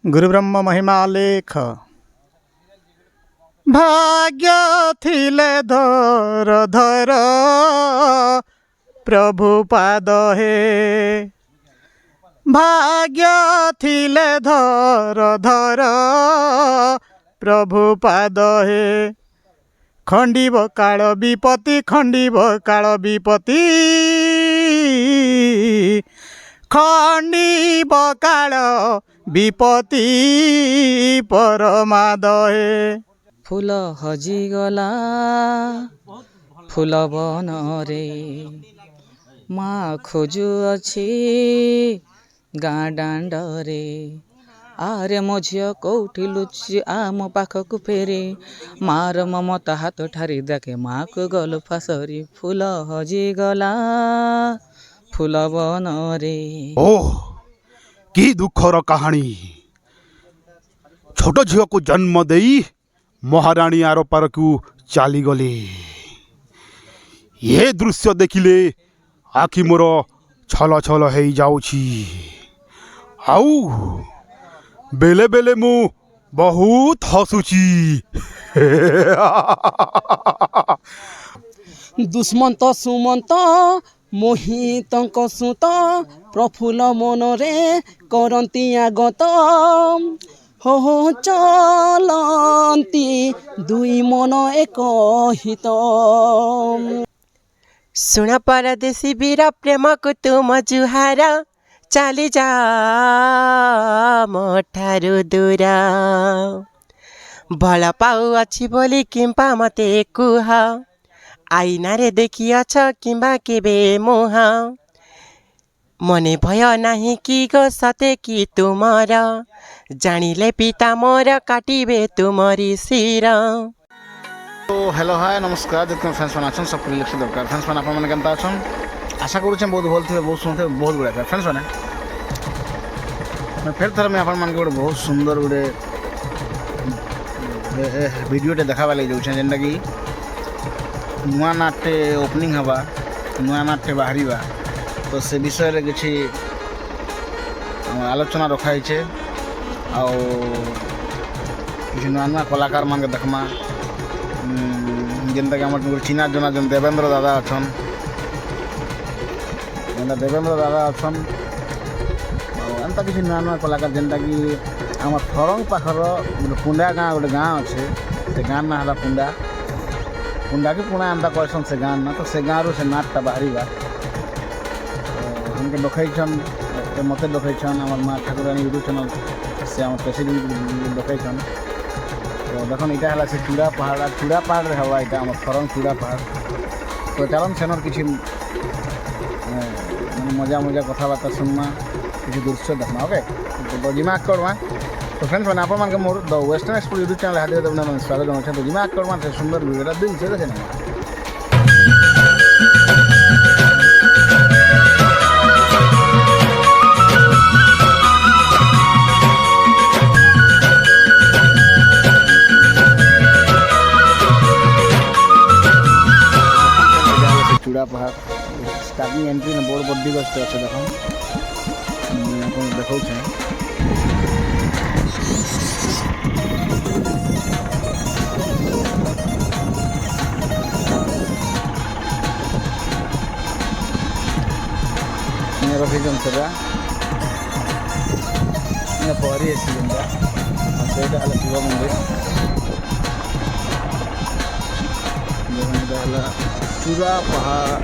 गुरु ब्रह्म महिमा लेख भाग्य थिले धर धर प्रभु पाद हे भाग्य थिले धर धर प्रभु पाद हे खंडिब काल विपत्ति खंडिब काल विपत्ति खंडिब काल विपत्ति परमाद हे फूल हजिगला फूल बन रे माँ खोजु अछि गाँ दाण्डरे आरे मो झियो कौठी लुचि आ मो पाखकु फेरे मार ममता हाथ ठारी देखे माँ को गल फासरी फूल हजिगला फूल बन रे। ओह कि दुखर कहानी छोट झील को जन्म देई महाराणी आर पार को चली गले। ये दृश्य देखिले आखि मोर छल छल हो जाउछि आउ बेले बेले मु बहुत हसुची। दुष्मंत सुमंत मोहितंक सुत प्रफुल्ल मनरे करंती आगत हो चलंती दुई मन एक हित। सुन परदेशी वीर प्रेम को तुम जुहार चली जा मोठारु दूर भल पाउ अछि बोली किंपा मते कुह आईनारे देखिअछ किंबा केबे मुह मने भय नाही कि गो सते कि तुमर जानिले पिता मोर काटिबे तुमरी शिर। तो हेलो हाय नमस्कार जितने फ्रेंड्स मैंने सब लिखी दरकार फ्रेंड्स मैंने आपने केनता अछन आशा करूँ बहुत भल थे बहुत सुनते बहुत गुड़ा फ्रेंड्स मैंने फिर थर मैं अपन गोटे बहुत सुंदर गोटे वीडियोटे देखा लगे जाऊँ जेनटा कि नुआ नाटे ओपनिंग हवा नुआ नाटे बाहर तो से विषय रे किसी आलोचना रखाई आउ किसी नुआ नुआ कलाकार मान के देखमा जेनटा कि आम चिना जना जन देवेंद्र दादा अच्छन जेनटा देवेंद्र दादा अच्छन एंता किसी नुआ नुआ कलाकार जेनटा कि आम थरंग पाखर गोटे पुंडा गाँ गोटे गाँ अच्छे से गाँ ना है पुंडा पुंडा कि पुणा एंता कहसन से गाँ ना तो से गाँ रू से नाटटा बाहर हमके देखन मत देखन आम माँ ठाकुरानी यूट्यूब चैनल से आम प्रेसिडेंट देखन तो देखो यहाँ है से चूड़ा पहाड़ हवा यहाँ आम थरंग चूड़ा पहाड़ तो चलन सेनर किसी मजा मजा कथबार्ता सुनमा किसी दृश्य देखना ओके तो जिमा करमा तो फ्रेंड्स मैंने आप more the western explore YouTube channel हाथ स्वागत जनाऊँ तो जिमा करमा से सुंदर वीडियो दिल से देखे चूड़ा पहाड़ स्टार्टिंग एंट्री में बड़ बड्डी बसते अच्छे देख देखा रखीन से पहरी आसी से शिव मंदिर चूड़ा पहाड़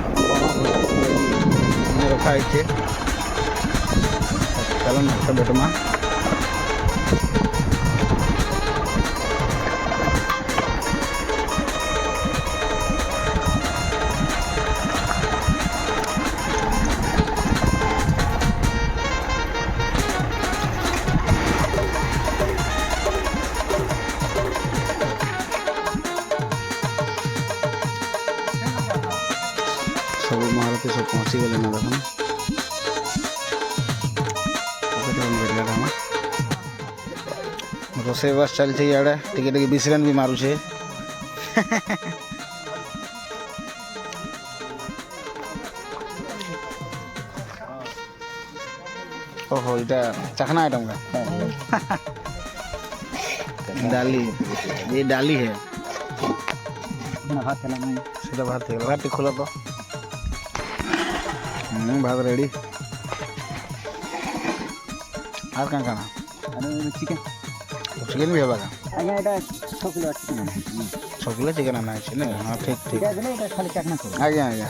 रखाई चलन अच्छा बेटमा सब महारती सब पहुँची गले ना देखो रोसे बस चलती इे टिके टिके विश्राम भी मारुचे ओहो इटा चखना आइटम का डाली ये डाली है भात है नहीं सीधा भात है भात खोला तो भात रेडी আর কাঁ কাଣା चिकेन চিকেন भी হবা आज्ञा এটা 6 किलो আছে 6 কিলো চিকেন আনা আছে না হ্যাঁ ঠিক ঠিক এটা দিলে এটা খালি চাকনা করো আজ্ঞা আজ্ঞা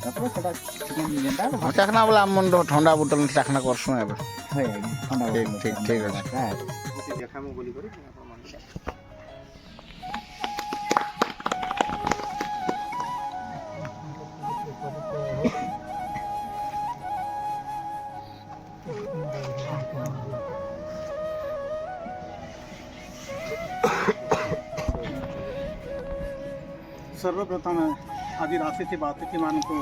তারপরে সেটা চিকেন যেটা চাখনা বলে আমার ঠান্ডা বোতল চাখনা করছু এবার হয় আজ্ঞা ঠান্ডা ঠিক ঠিক ঠিক আছে হ্যাঁ सर्वप्रथम आज आसी बातिथी मान को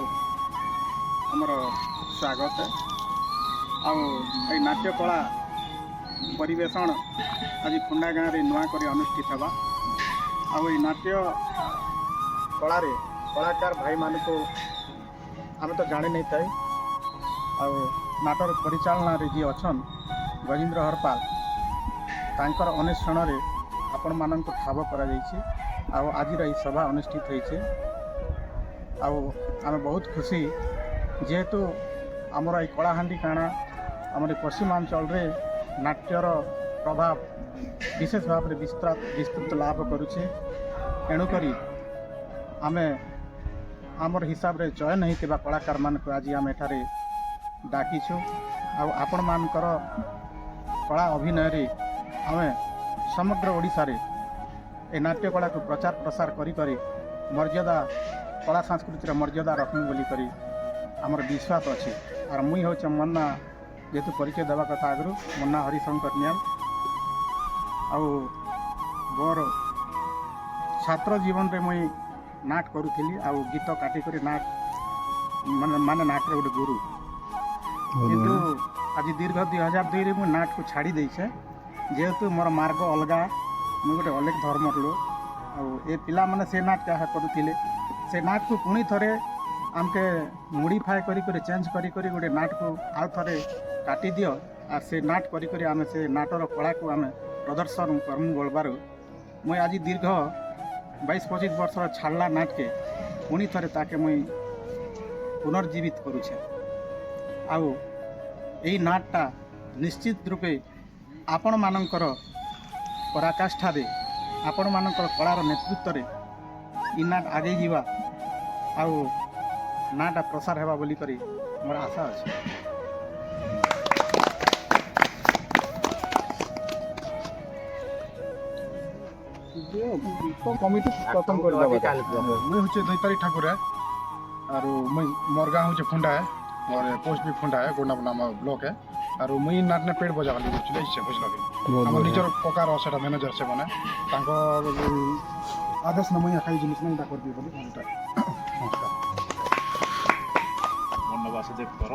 आमर स्वागत है आई नाट्य कला परिवेशन आज खुंडा गाँव में नुआ कर अनुष्ठित होगा आई नाट्य कला कलाकार भाई मान को आम तो जानी नहीं थाई नाटर परिचालना जी अच्छन गजेंद्र हरपाल तांकर अन्वेषण आपण मान ठाब कर आज सभा अनुष्ठित होइछे आम बहुत खुशी जेहेतु आमर ये कलाहांडी काना आमर पश्चिमांचल रे नाट्यर प्रभाव विशेष भाव में विस्तृत लाभ करुचे तेणुकरी आम आमर हिसाब रे चयन होता कलाकार मान को आज आम एठारे डाकिछु आपण मानकर कला अभिनय रे आम समग्र ओडिशा रे ए नाट्य कला को प्रचार प्रसार करी करी मर्यादा कला संस्कृतिर मर्यादा रखमु बोली करी आमर विश्वास अच्छे और मुई हूँ मन्ना जेतु परिचय देवा कथा आगु मन्ना हरिशंकर नियाल मोर छात्र जीवन रे मुई नाट करूली आ गीत काटिक नाट माने नाट रे गोटे गुरु किंतु आज दीर्घ 2002 मुझे नाट को छाड़ी देछे जेहेतु मोर मार्ग अलगा मुझे गोटे अलग धर्म लोग ए पिला माने से नाट क्या करुले से नाट को पुणी थे आमके मोडिफाए करी चेंज करी गोटे नाट को आउ थे काटी दियो और से नाट करी आम से नाटर कला को आम प्रदर्शन करमु बोलबार मुई आज दीर्घ 22-25 वर्ष छाड़ला नाट के पुणी थे ताके मुई पुनर्जीवित करुछे आउ यही नाटटा निश्चित रूपे आपण मानकर पराकाष्ठा दे आपण मानकर कलार नेतृत्व रे इ नाट आगे जीवा आउ नाटा प्रसार हेबा बोली करी मोर आशा अछि कमिटी खत्म कर देबा मैं होचे दैतारी ठाकुर है और मैं मोर गाँव होचे फुंडा है और पोस्ट भी फुंडा है गोंडा नाम ब्लॉक है और मुई नाट ने पेड़ बजा वाली चले इच्छे बुझल हम निजर प्रकार सेटा मैनेजर से माने तांको आदेश न मुई खाई जिनिस नहीं कर दी बोली नमस्कार मन वासुदेव कर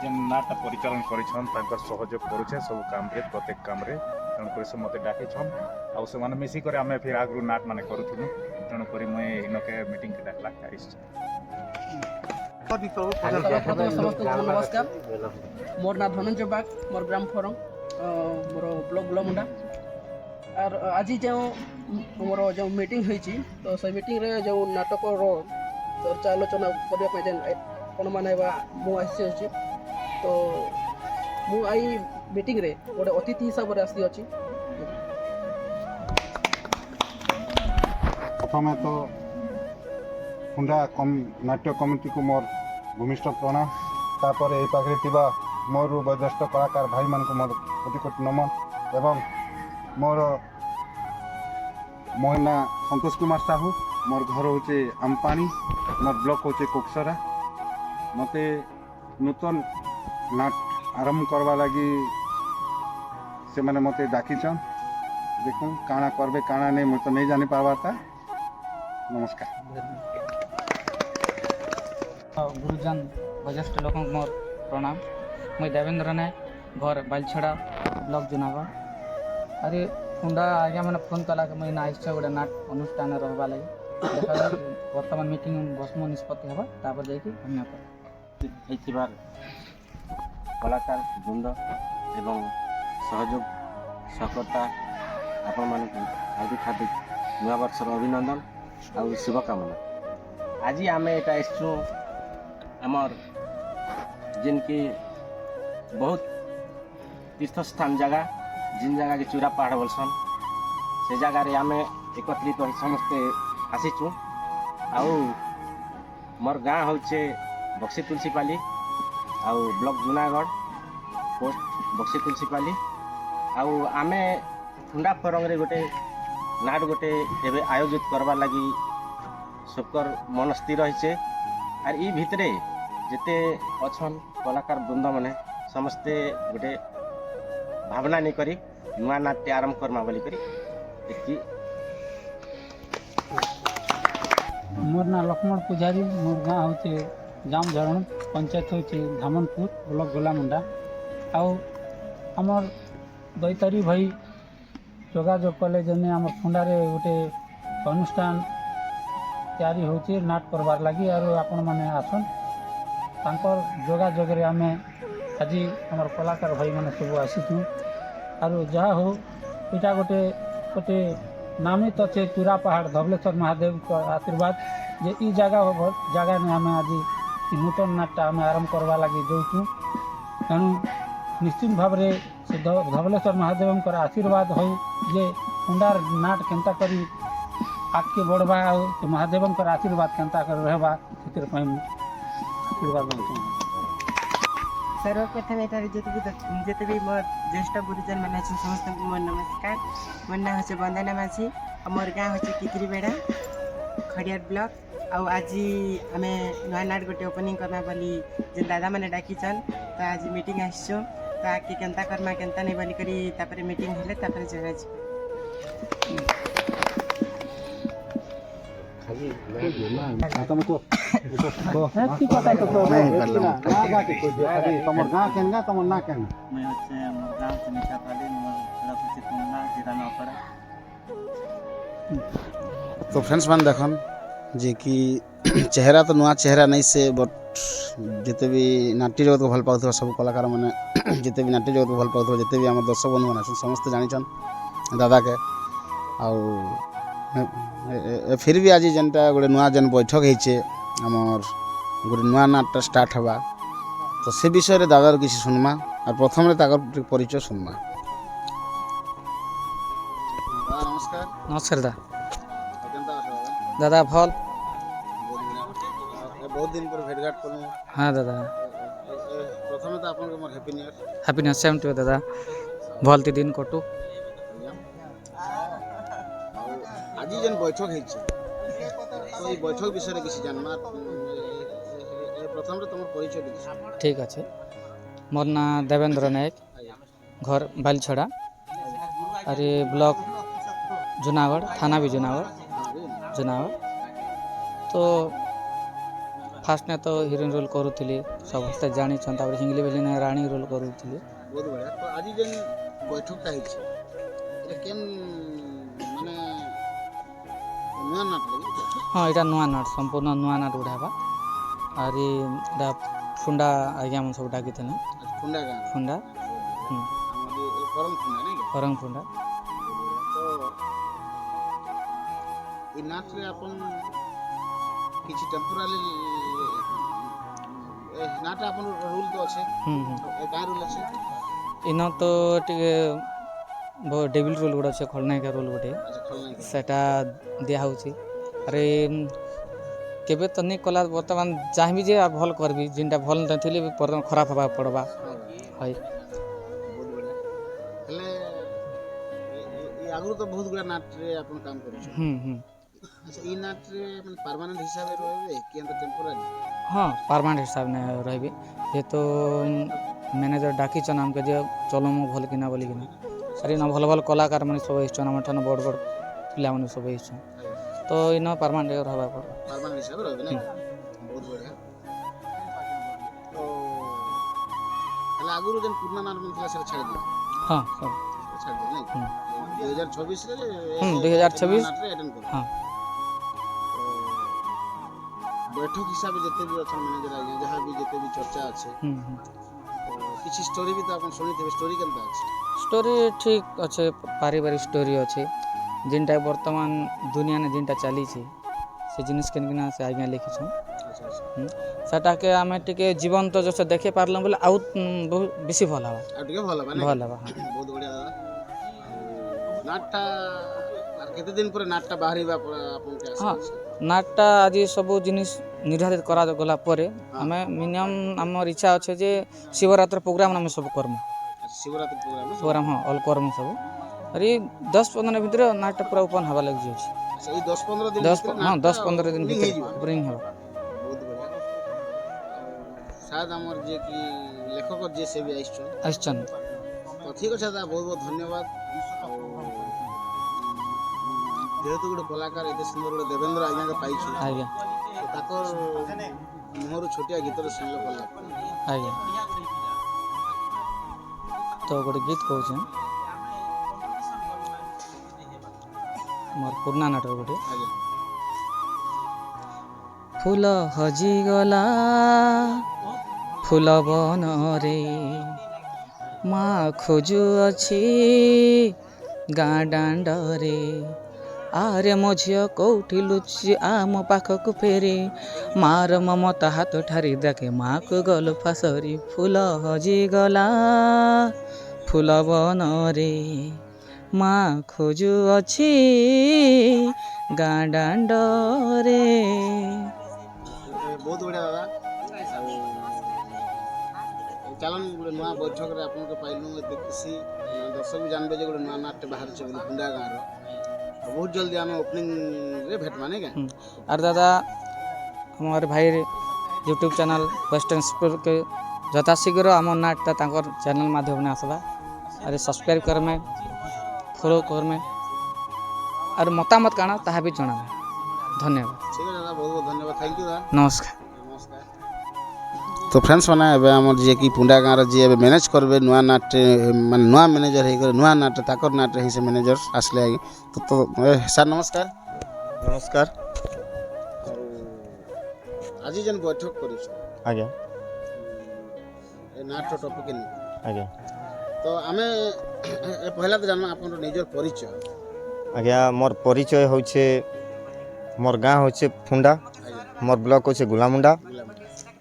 जेन नाटा परिचालन करिछन तांकर सहयोग करुछे सब काम रे प्रत्येक काम रे तेणु कर से मते डाके छन आ से माने मिसी करे आमे फिर आगु नाट माने करूथिनु तेणु करी मुई इनके मीटिंग के डाकला कारिस समस्त नमस्कार मोर ना धनंजय बाग मोर ग्राम फोरम मोर ब्लॉक गुलामुंडा और आज जो मोर जो मीटिंग होईची तो से मीटिंग रे जो नाटक रो चर्चा आलोचना करबा पे जेन कोन माने बा मु आसी अछि तो मु आई मीटिंग रे गोटे अतिथि हिसाब रे आसी अछि प्रथम तो हुंडा नाट्य कमिटी को मोर भूमिष्ठ प्रणाम तापर ए पाखे थिबा मोर वरिष्ठ कलाकार भाई मान को मोर कोटि कोटि नमन एवं मोर मोहना संतोष कुमार साहू मोर घर होचे आमपानी मोर ब्लॉक होचे कोकसरा मते नूतन नाट आरंभ करवा लगी से माने मते डाकिछन देखूं काना करबे काना नहीं मैं तो नहीं जानी पावाता नमस्कार गुरुजन वरिष्ठ लोक मोर प्रणाम मैं देवेंद्र नायक घर बालछड़ा ब्लॉक जुनागढ़ अरे खुंडा आज्ञा मैंने फोन कला मैं ना इच्छा गोटे नाट अनुष्ठान रहा लगे बर्तमान मीटिंग बसम निष्पत्ति हेबा तापर जाइए धन्यवाद कलाकार वृंद एवं सहयोग ସକର୍ତ୍ତା ଆପଣମାନଙ୍କୁ ହାର୍ଦ୍ଦିକ ହାର୍ଦ୍ଦିକ ନୂଆବର୍ଷର ଅଭିନନ୍ଦନ ଆଉ ଶୁଭକାମନା। ଆଜି ଆମେ ଏଇଟା ଆସିଛୁ ଆମର ଯେନ୍କି ବହୁତ ତୀର୍ଥସ୍ଥାନ ଜାଗା ଯେନ୍ ଜାଗାକେ ଚୂରା ପାହାଡ଼ ବୋଲସନ୍ ସେ ଜାଗାରେ ଆମେ ଏକତ୍ରିତ ହୋଇ ସମସ୍ତେ ଆସିଛୁ। ଆଉ ମୋର ଗାଁ ହଉଛେ ବକ୍ସି ତୁଲସୀପାଲି ଆଉ ବ୍ଲକ ଜୁନାଗଡ଼ ପୋଷ୍ଟ ବକ୍ସି ତୁଲସୀପାଲି। ଆଉ ଆମେ ଫୁଣ୍ଡା ଫରଙ୍ଗରେ ଗୋଟେ ନାଟ ଗୋଟେ ଏବେ ଆୟୋଜିତ କରବାର୍ ଲାଗି ସବକର ମନ ସ୍ଥିର ହେଇଛେ। ଆର୍ ଇ ଭିତରେ ଯେତେ ଅଛନ୍ କଳାକାର ବୃନ୍ଦମାନେ ସମସ୍ତେ ଗୋଟେ ଭାବନା ନେଇକରି ନୂଆ ନାଟଟେ ଆରମ୍ଭ କର୍ମା ବୋଲିକରି ଏତିକି। मोर ना लक्ष्मण पुजारी, मोर गाँ होचे जाम झरण, पंचायत होचे धामनपुर, ब्लॉक गोलामुंडा। आउ आमर दैतारी भाई जोगाजोग कले जने आमर फुंडारे गोटे अनुष्ठान तैयारी होचे नाट करबार लगी और आपण माने आसन तांकर जोगाजोग रे आमे आज आमर कलाकार भाई माने सब आसीछु। और जहाँ हो इटा गोटे गोटे नामित अच्छे चूरा पहाड़ धवलेश्वर महादेव का आशीर्वाद जे ई जगह ने आम आज नूतन नाटटा आम आरंभ करवा लगी जाऊँ। तेणु निश्चित भाव से धवलेश्वर महादेव आशीर्वाद हो जे कुंडार नाट केन्ता करी आगे बढ़वा और महादेव आशीर्वाद केन्ता कर रहबा से आशीर्वाद मांगू। सर्वप्रथम एठारे जिते भी मोर ज्येष्ठ गुरुजन मैंने समस्त मोर नमस्कार। मोर ना हे वंदना माझी और मोर गाँ हे किकरीबेड़ा खड़ियार ब्लॉक। आउ आज आम नुआ नाट गोटे ओपनिंग करना बोली जे दादा मैंने डाकिछन तो आज मीटिंग आसछो तो आगे केन्ता करमा केन्ता नहीं बोली करी तापर मीटिंग हेले तापर जरा तमर गाँ केनगा तमर ना केनगा मैं होचे मोर गाँव से मीठापाली मोर ब्लॉक होचे पुंडा जिला नौपड़ा। तो फ्रेंड्स मान देखन जे कि चेहरा तो नुआ चेहरा नहीं से बट जिते भी नाट्य जगत को भल पाउथबा सब कलाकार माने जिते भी नाट्य जगत को भल पाउथबा जिते भी हमर दर्शक बंधु माने समस्त जानिछन दादा के। आउ फिर भी आज जेनटा गोटे नुआ जेन बैठक होइछे हमर गोटे नुआ नाटटा स्टार्ट हवा तो से विषय रे दादार किसी सुनमा और प्रथम रे ताकर परिचय सुनमा। नमस्कार। नमस्कार दा केनता अछ दादा भल। बहुत दिन पर भेटघाट करूँ। हाँ दादा प्रथम तो आपन के मोर happy new year. Happy new same to दादा भलती दिन कटू। आज जेन बैठक होइछे तो ई बैठक विषय रे किसी जानना प्रथम रे तमर परिचय दे। ठीक अच्छे मोर ना देवेंद्र नायक घर बालछड़ा और ब्लॉक जूनागढ़ थाना भी जूनागढ़। तो फास्ट ने तो हिरोइन रोल करूली समस्ते जानी हिंगली बेली ने रानी रोल करूली। बहुत बढ़िया। तो आज जेन बैठकटा होइछे एटा केन माने नुआ नाट लगी। हाँ यहाँ नुआ नाट संपूर्ण नुआ नाट उठावा और ये फुंडा आज्ञा मन सब डाकी थे फुंडा गाँ फुंडा परम फुंडा नहीं फरंग फुंडा। तो ई नाट रे अपन किछि टेम्पोरारी नाट अपन रूल तो अच्छे का रूल अच्छे इन तो टिके डेविल रोल गोटे अच्छे खलनायिका रोल गोटे सेटा दिया होची। अरे केबे तो नहीं कला बर्तमान चाहबी जे भल करबी जिनटा भल नथिले बर्तमान खराब हवा पड़बा है। बहुत बढ़िया। हेले ई आगु तो बहुत गुडा नाट रे अपन काम करू छ। अच्छा ई नाट रे माने परमानेंट हिसाब रे रहबे कि अंत टेम्पोरारी। हाँ परमानेंट हिसाब ने रहबे जे तो मैनेजर डाकी छ नाम के जे चलो मो भल किना बोली किना सरी ना भल भल कलाकार माने सब इछ ना मठन बड़ बड़ पिला माने सब इछ तो इन परमानेंट रहबा पर परमानेंट हिसाब रहबे नहीं। बहुत बढ़िया। तो हेले आगु जन पुरना नाट मिलथला से छाड़ दे। हाँ सब छाड़ दे नहीं 2026 रे 2026 नाट रे अटेंड कर। हाँ बैठक हिसाब से जिते भी अच्छा मैनेजर आ जहाँ भी जिते भी चर्चा अच्छे किसी स्टोरी भी तो आप सुनी थे स्टोरी केनता अच्छे ଷ୍ଟୋରି ଠିକ୍ ଅଛେ ପାରିବାରିକ ଷ୍ଟୋରି ଅଛେ ଯେନ୍ଟା ବର୍ତ୍ତମାନ ଦୁନିଆନେ ଯେନ୍ଟା ଚାଲିଛେ ସେ ଜିନିଷ କେନ୍କିନା ସେ ଆଜ୍ଞା ଲେଖିଛନ୍ ସେଟାକେ ଆମେ ଟିକେ ଜୀବନ୍ତ ଜୋସ ଦେଖି ପାରଲୁ ବୋଲେ ଆଉ ବହୁତ ବେଶୀ ଭଲ ହେବା ଆଉ ଟିକେ ଭଲ ମାନେ ଭଲ ହେବା ହଁ ବହୁତ ବଢ଼ିଆ ଦାଦା ଆଉ ନାଟଟା আর କେତେ ଦିନ ପରେ ନାଟଟା ବାହାରିବା ଆପଣଙ୍କୁ ହଁ ଆଶା ନାଟଟା ଆଜି ସବୁ ଜିନିଷ ନିର୍ଦ୍ଧାରିତ କରାଗଲା ପରେ ଆମେ ମିନିମମ୍ ଆମର ଇଚ୍ଛା ଅଛେ ଯେ ଶିବରାତ୍ର ପ୍ରୋଗ୍ରାମ୍ ଆମେ ସବୁ କର୍ମୁ ଶିବରାତ୍ରି ପ୍ରୋଗ୍ରାମ ପ୍ରୋଗ୍ରାମ୍ ହଁ ଅଲ୍ କର୍ମୁ ସବୁ ଆରେ 10-15 ଭିତରେ ନାଟଟା ପୁରା ଓପନ୍ ହେବା ଲାଗି ଯାଉଛି ସେଇ 10-15 ଦିନ 10-15 ଦିନ ଭିତରେ ଓପନିଂ ହେବ ବହୁତ ବଢ଼ିଆ ସାୟଦ ଆମର ଯିଏ କି ଲେଖକ ଯିଏ ସେ ବି ଆସିଛନ୍ ତ ଠିକ୍ ଅଛି ଦାଦା ବହୁତ ବହୁତ ଧନ୍ୟବାଦ ଆଉ ଯେହେତୁ ଗୋଟେ କଳାକାର ଏତେ ସୁନ୍ଦର ଗୋଟେ ଦେବେନ୍ଦ୍ର ଆଜ୍ଞାকে ପାଇଛୁ ଆଜ୍ଞା ତାଙ୍କର ମୁହଁରୁ ଛୋଟିଆ ଗୀତରେ ଶୁଣିଲେ ଭଲ ଲାଗେ ଆଜ୍ଞା ତ ଗୋଟେ ଗୀତ କହୁଛେଁ ମୋର ପୁରୁଣା ନାଟକ ଗୋଟେ ଆଜ୍ଞା ଫୁଲ ହଜିଗଲା ଫୁଲ ବନରେ ମା ଖୋଜୁଅଛି ଗାଁ ଦାଣ୍ଡରେ ଆରେ ମୋ ଝିଅ କୋଉଠି ଲୁଚି ଆମ ପାଖକୁ ଫେରେ ମାର ମମତା ହାତ ଠାରି ଦେଖେ ମାକୁ ଗଲୁ ଫାସରି ଫୁଲ ହଜିଗଲା ଫୁଲ ବନରେ ମା ଖୋଜୁଅଛି ଗାଁ ଦାଣ୍ଡରେ ବହୁତ ବଢ଼ିଆ ଦାଦା ଆଉ ଚାଲନ୍ ଗୋଟେ ନୂଆ ବୈଠକରେ ଆପଣଙ୍କୁ ପାଇଲୁ ଏତେ ଖୁସି ଦର୍ଶକ ବି ଜାଣିବେ ଯେ ଗୋଟେ ନୂଆ ନାଟଟେ ବାହାରିছে ବୋଲି କୁଣ୍ଡା ଗାଁର ଆଉ ବହୁତ ଜଲ୍ଦି ଆମେ ଓପନିଂରେ ଭେଟମା ନାଇଁ କାଁ আর দাদা আমার ভাইয়ের यूट्यूब चैनल वेस्टर्न स्टोर के যথাশীঘ্র আমার নাটটা তাঁর চ্যানেল মাধ্যমে আসবা আর সবসক্রাইব করমে ফলো করমে আর মতামত কাଣା তাহা বি জনাবে ধন্যবাদ ঠিক আছে দাদা বহুত বহুত ধন্যবাদ থ্যাংক ইউ দাদা নমস্কার নমস্কার তো ফ্রেন্ডস মানে এবে আমার যে কি পুন্ডা গাঁর যে এবে ম্যানেজ করবে নূয়া নাটে মানে নূয়া ম্যানেজর হয়ে করে নূয়া নাটে তাকর নাটে হি সে ম্যানেজর আসলে আগে তো তো স্যার নমস্কার নমস্কার আজি যেন বৈঠক করিছ আজ্ঞা এই নাটর টপিক নি আজ্ঞা তো আমি পহলা তো জানমা আপনার নিজের পরিচয় আজ্ঞা মোর পরিচয় হচ্ছে মোর গাঁ হচ্ছে ফুন্ডা মোর ব্লক হচ্ছে গুলামুন্ডা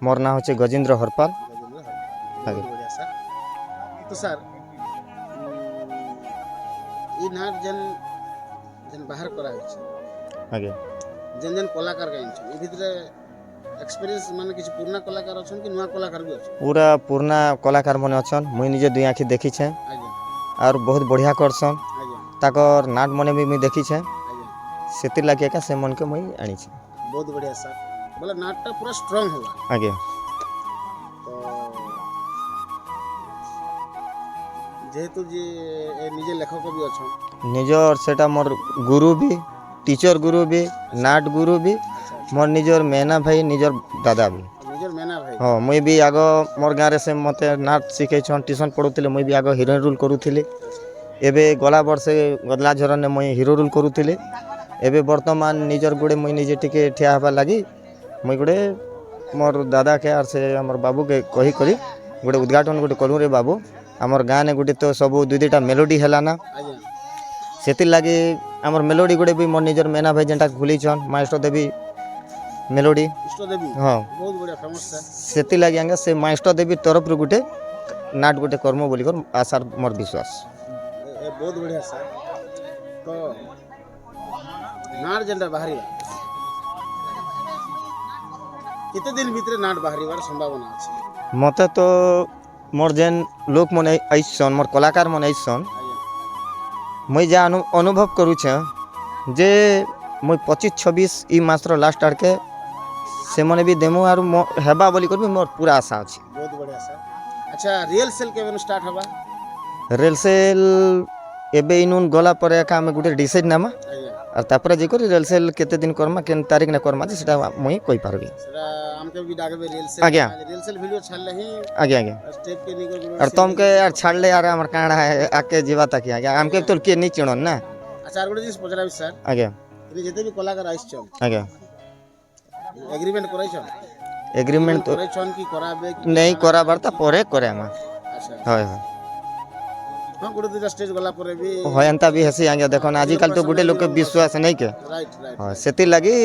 মোর না হচ্ছে গজেন্দ্র হরপাল बहुत बढ़िया सर तो सर ये नाट जन जन बाहर करा है আজ্ঞা जन जन कलाकार गाइन छ ए भितरे एक्सपीरियंस माने किछ पुराना कलाकार अछन कि नया कलाकार भी अछन पूरा पुराना कलाकार मने अछन मुई निजे दुई आँखी देखी छे आज्ञा और बहुत बढ़िया करसन आज्ञा ताकर नाट मने भी मुई देखी छे आज्ञा सेतिर लागी एका से मन के मुई आनी छे बहुत बढ़िया सर बोले नाटटा पूरा स्ट्रांग होगा आज्ञा तो जेहेतु जे ए निजे लेखक भी अछन निजर सेटा मोर गुरु भी टीचर गुरु भी नाट गुरु भी मोर निजर मेना भाई निजर दादा भी निजर मेना भाई हाँ मुई भी आग मोर गाँव से मते नाट शिखे ट्यूशन पढ़ुले मुई भी आग हिरोइन रोल करुली एबे गला वर्षे गदला झरने मुई हिरो रोल करुली एबे वर्तमान निजर गोड़े मुई निजे टिके ठिया हवा लगी मुई गोड़े मोर दादा के आर से हमर बाबू के कही करी गोटे उद्घाटन गोटे करूँ रे बाबू हमर गाँव ने गोटे तो सब दुई दुईटा मेलोडी है ना आज्ञा सेतिर लगी हमर मेलोडी गोटे भी मोर निजर मेना भाई जेनटा खुलीछन मास्टर देवी मेलोडी इष्ट देवी हाँ बहुत बढ़िया फेमस सर सेतिर लगी आगे से मास्टर देवी तरफ रू गोटे नाट गोटे कर्म बोलिकर आशार मोर विश्वास बहुत बढ़िया सर तो नाट जेनटा बाहरी कितने दिन भीतर नाट बाहर संभावना अच्छी मते तो मोर जेन लोक मन आइसन मोर कलाकार मन आइसन मुई जा अनुभव करूछे जे मुई 25-26 ई मासर लास्ट आड़के से मने भी देमु आर हेबा बोली कर भी मोर पूरा आशा अछि बहुत बढ़िया सर अच्छा रियल सेल केबे स्टार्ट हबा रेल सेल एबे इनुन गला परे का हम गुटे डिसाइड नामा और तापर जे कर रेल सेल केते दिन करमा केन तारीख ना करमा सेटा मुई कहि पारबी सेटा हमके भी डागबे रियल सेल आज्ञा रियल सेल वीडियो छाड़ले ही आज्ञा आज्ञा स्टेप के निको और तुमके यार छाड़ले यार हमर काणा है आके जीवा तक आज्ञा हमके तो के नहीं चिणन ना अच्छा और गोटे जिनिस पचराबी सर आज्ञा इने जते भी कलाकार आइछन आज्ञा एग्रीमेंट कराइछन एग्रीमेंट तो कराइछन कि कराबे कि नहीं करा बारता परे करे हम अच्छा हाय हाय ହଁ ଗୋଟେ ଦୁଇଟା ଷ୍ଟେଜ୍ ଗଲା ପରେ ବି হয় ଏନ୍ତା ବି ହେସି ଆଜ୍ଞା ଦେଖନ୍ ଆଜିକାଲି ତ ଗୋଟେ ଲୋକ ବିଶ୍ୱାସ ନାଇଁ କେ ରାଇଟ୍ ରାଇଟ୍ ହଁ ସେଥିର୍ ଲାଗି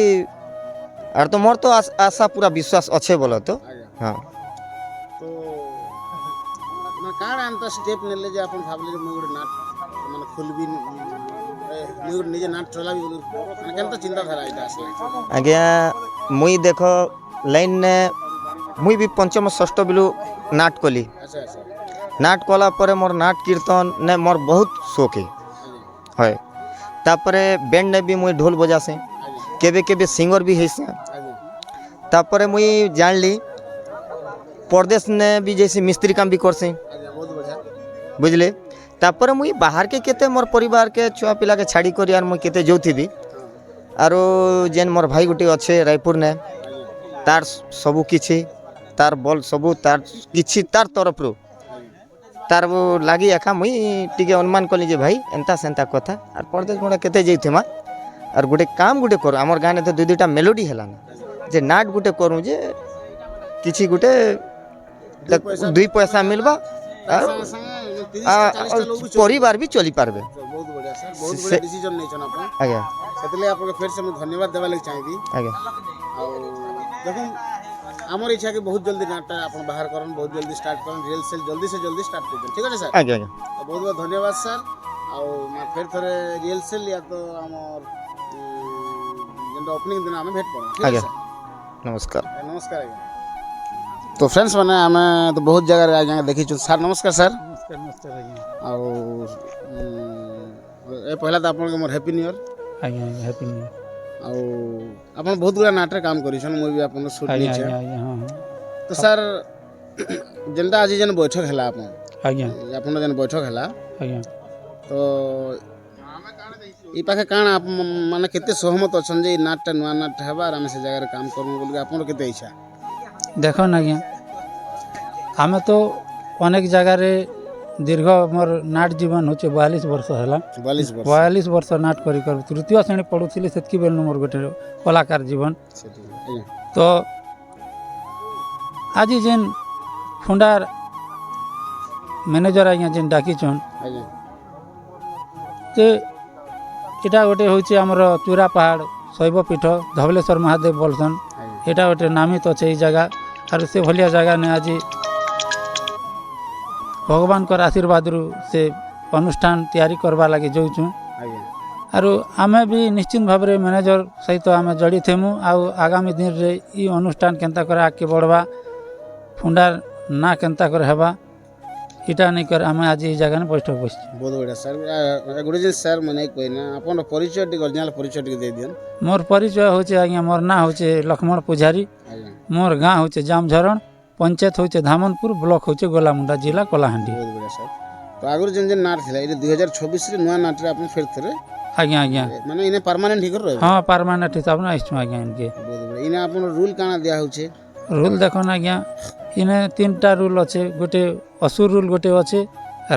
ଆର୍ ତ ମୋର୍ ତ ଆଶା ପୁରା ବିଶ୍ୱାସ ଅଛେ ବୋଲ ତ ଆଜ୍ଞା ହଁ ତ ମାନେ କାଣା ଏନ୍ତା ଷ୍ଟେପ୍ ନେଲେ ଯେ ଆପଣ ଭାବିଲେ ଯେ ମୁଇଁ ଗୋଟେ ନାଟ ମାନେ ଖୋଲିବି ମୁଇଁ ଗୋଟେ ନିଜେ ନାଟ ଚଲାବି ବୋଲି ମାନେ କେନ୍ତା ଚିନ୍ତାଧାରା ଏଇଟା ଆସିଲା ଆଜ୍ଞା ମୁଇଁ ଦେଖ ଲାଇନ୍ରେ ମୁଇଁ ବି ପଞ୍ଚମ ଷଷ୍ଠ ବେଲୁ ନାଟ କଲି ଆଚ୍ଛା ଆଚ୍ଛା ନାଟ କଲା ପରେ মোর নাট কীর্তন নে মোর বহুত শোক ଆଜ୍ଞା হয় তারপরে ব্যান্ড নে भी মুই ঢোল বজাসে ଆଜ୍ଞା কেবে কেবে সিঙ্গর भी হেসে ଆଜ୍ଞା তারপরে মুই জানলি परदेश ने भी जैसे मिस्त्री काम भी करसे ଆଜ୍ଞା ବହୁତ ବଢ଼ିଆ बुझले तापर मुई बाहर के केते मोर परिवार के छुआ पिला के छाड़ी कर यार मुई केते जोथीबी ହଁ आरो जेन मोर भाई गुटे अच्छे रायपुर ने ଆଜ୍ଞା तार सबू किछि तार बल सबू तार किछि तार तरफ रो ଆଜ୍ଞା तार वो लागी एका मुई टिके अनुमान कली जे भाई एंता सेंता कथा आर परदेश मोड़ा केते जैथिमा आर गुटे काम गुटे करू हमर गाँ ने तो दुई दुईटा मेलोडी हेला ना जे नाट गुटे करू जे किछि गुटे दुई पैसा मिलबा ତା ସାଙ୍ଗେ ସାଙ୍ଗେ 30-40ଟା ଲୋକ ବି परिवार भी चली पारबे ବହୁତ ବଢ଼ିଆ ସାର୍ ବହୁତ ବଢ଼ିଆ ଡିସିଜନ୍ ନେଇଛନ୍ ଆପଣ आज्ञा ସେଥିଲାଗି ଆପଣଙ୍କୁ ଫେର୍ ସେ ମୁଁ ଧନ୍ୟବାଦ ଦେବା ଲାଗି ଚାହିଁବି आज्ञा ଆଉ ଦେଖୁନ୍ ଆମର ଇଚ୍ଛା କି ବହୁତ ଜଲ୍ଦି ନାଟଟା ଆପଣ ବାହାର କରନ୍ ବହୁତ ଜଲ୍ଦି ଷ୍ଟାର୍ଟ କରନ୍ ରିହର୍ସାଲ୍ ଜଲ୍ଦି ସେ ଜଲ୍ଦି ଷ୍ଟାର୍ଟ କରିଦେନ୍ ଠିକ୍ ଅଛି ସାର୍ आज्ञा आज्ञा ବହୁତ ବହୁତ ଧନ୍ୟବାଦ ସାର୍ ଆଉ ଫେର୍ ଥରେ ରିହର୍ସାଲ୍ ୟା ତ ଆମର ଯେନ୍ଟା ଓପନିଂ ଦିନ ଆମେ ଭେଟ ପଡ଼ିବା ଠିକ୍ ଅଛି आज्ञा ସାର୍ नमस्कार ନମସ୍କାର ଆଜ୍ଞା ତ ଫ୍ରେଣ୍ଡସ୍ ମାନେ ଆମେ ତ ବହୁତ ଜାଗାରେ ଆଜ୍ଞା ଦେଖିଛୁ ସାର୍ ନମସ୍କାର ସାର୍ ନମସ୍କାର ନମସ୍କାର ଆଜ୍ଞା ଆଉ ଏ ପହିଲା ତ ଆପଣଙ୍କୁ ମୋର ହ୍ୟାପି ନ୍ୟୁ ଇୟର୍ ଆଜ୍ଞା ଆଜ୍ଞା ହ୍ୟାପି ନ୍ୟୁ ଇୟର୍ ଆଉ ଆପଣ ବହୁତ ଗୁଡ଼ା ନାଟରେ କାମ କରିଛନ୍ ମୁଁ ବି ଆପଣଙ୍କ ସୁଟ୍ ଆଜ୍ଞା ନେଇଛେ ଆଜ୍ଞା ଆଜ୍ଞା ହଁ ହଁ ତ ସାର୍ ଯେନ୍ଟା ଆଜି ଯେନ୍ ବୈଠକ ହେଲା ଆପଣ ଆଜ୍ଞା ଆପଣଙ୍କ ଯେନ୍ ବୈଠକ ହେଲା ଆଜ୍ଞା ତ ଇ ପାଖେ କାଣା ମାନେ କେତେ ସହମତ ଅଛନ୍ ଯେ ଏଇ ନାଟଟା ନୂଆ ନାଟଟା ହେବା ଆର୍ ଆମେ ସେ ଜାଗାରେ କାମ କରମୁ ବୋଲିକି ଆପଣଙ୍କର କେତେ ଇଚ୍ଛା ଦେଖନ୍ ଆଜ୍ଞା ଆମେ ତ ଅନେକ ଜାଗାରେ ଦୀର୍ଘ ମୋର ନାଟ ଜୀବନ ହେଉଛି 42 ବର୍ଷ ହେଲା 42 ବର୍ଷ 42 ବର୍ଷ ନାଟ କରି ତୃତୀୟ ଶ୍ରେଣୀ ପଢ଼ୁଥିଲି ସେତ୍କି ବେଳୁ ମୋର ଗୋଟେ କଳାକାର ଜୀବନ ସେଠି ଆଜ୍ଞା ତ ଆଜି ଯେନ୍ ଫୁଣ୍ଡାର ମ୍ୟାନେଜର ଆଜ୍ଞା ଯେନ୍ ଡାକିଛନ୍ ଆଜ୍ଞା ଯେ ଏଇଟା ଗୋଟେ ହେଉଛି ଆମର ଚୂରା ପାହାଡ଼ ଶୈବପୀଠ ଧବଳେଶ୍ୱର ମହାଦେବ ବୋଲସନ୍ ଆଜ୍ଞା ଏଇଟା ଗୋଟେ ନାମିତ ଅଛି ଏଇ ଜାଗା ଆରୁ ସେ ଭଳିଆ ଜାଗା ନେ ଆଜି ଭଗବାନଙ୍କର ଆଶୀର୍ବାଦରୁ ସେ ଅନୁଷ୍ଠାନ ତିଆରି କରବା ଲାଗି ଯାଉଛୁଁ ଆଜ୍ଞା ଆରୁ ଆମେ ବି ନିଶ୍ଚିତ ଭାବରେ ମ୍ୟାନେଜର ସହିତ ଆମେ ଜଡ଼ିତ ହେମୁ ଆଉ ଆଗାମୀ ଦିନରେ ଇ ଅନୁଷ୍ଠାନ କେନ୍ତା করে ଆଗକେ ବଢ଼ବା ଫୁଣ୍ଡାର ନା କେନ୍ତା করে ହେବା ଏଇଟା ନେଇକରି ଆମେ ଆଜି ଏଇ ଜାଗାରେ ବୈଠକ ବସିଛୁ ବହୁତ ବଢ଼ିଆ ସାର୍ ଗୋଟେ ଜିନିଷ ସାର୍ ମାନେ କହିନା ଆପଣଙ୍କ ପରିଚୟ ଟିକେ ଅରିଜିନାଲ ପରିଚୟ ଟିକେ ଦେଇଦିଅନ୍ ମୋର ପରିଚୟ ହେଉଛି ଆଜ୍ଞା ମୋର ନାଁ ହେଉଛି ଲକ୍ଷ୍ମଣ ପୂଜାରୀ ଆଜ୍ଞା ମୋର ଗାଁ ହେଉଛି ଜାମଝରଣ ପଞ୍ଚାୟତ ହେଉଛି ଧାମନପୁର ବ୍ଲକ ହେଉଛି ଗୋଲାମୁଣ୍ଡା ଜିଲ୍ଲା କଳାହାଣ୍ଡି ବହୁତ ବଢ଼ିଆ ସାର୍ ତ ଆଗରୁ ଯେନ୍ ଯେନ୍ ନାଟ ଥିଲା ଏଇଟା 2026ରେ ନୂଆ ନାଟରେ ଆପଣ ଫେର୍ ଥରେ ଆଜ୍ଞା ଆଜ୍ଞା ମାନେ ଇନେ ପରମାନେଣ୍ଟ ହେଇକରି ରହିବେ ହଁ ପାର୍ମାନେଣ୍ଟ ହିସାବରେ ଆସିଛୁ ଆଜ୍ଞା ଏନକେ ବହୁତ ବଢ଼ିଆ ଇନେ ଆପଣ ରୁଲ୍ କାଣା ଦିଆ ହଉଛେ ରୁଲ୍ ଦେଖୁନ୍ ଆଜ୍ଞା ଇନେ 3ଟା ରୁଲ୍ ଅଛେ ଗୋଟେ ଅସୁର ରୁଲ୍ ଗୋଟେ ଅଛେ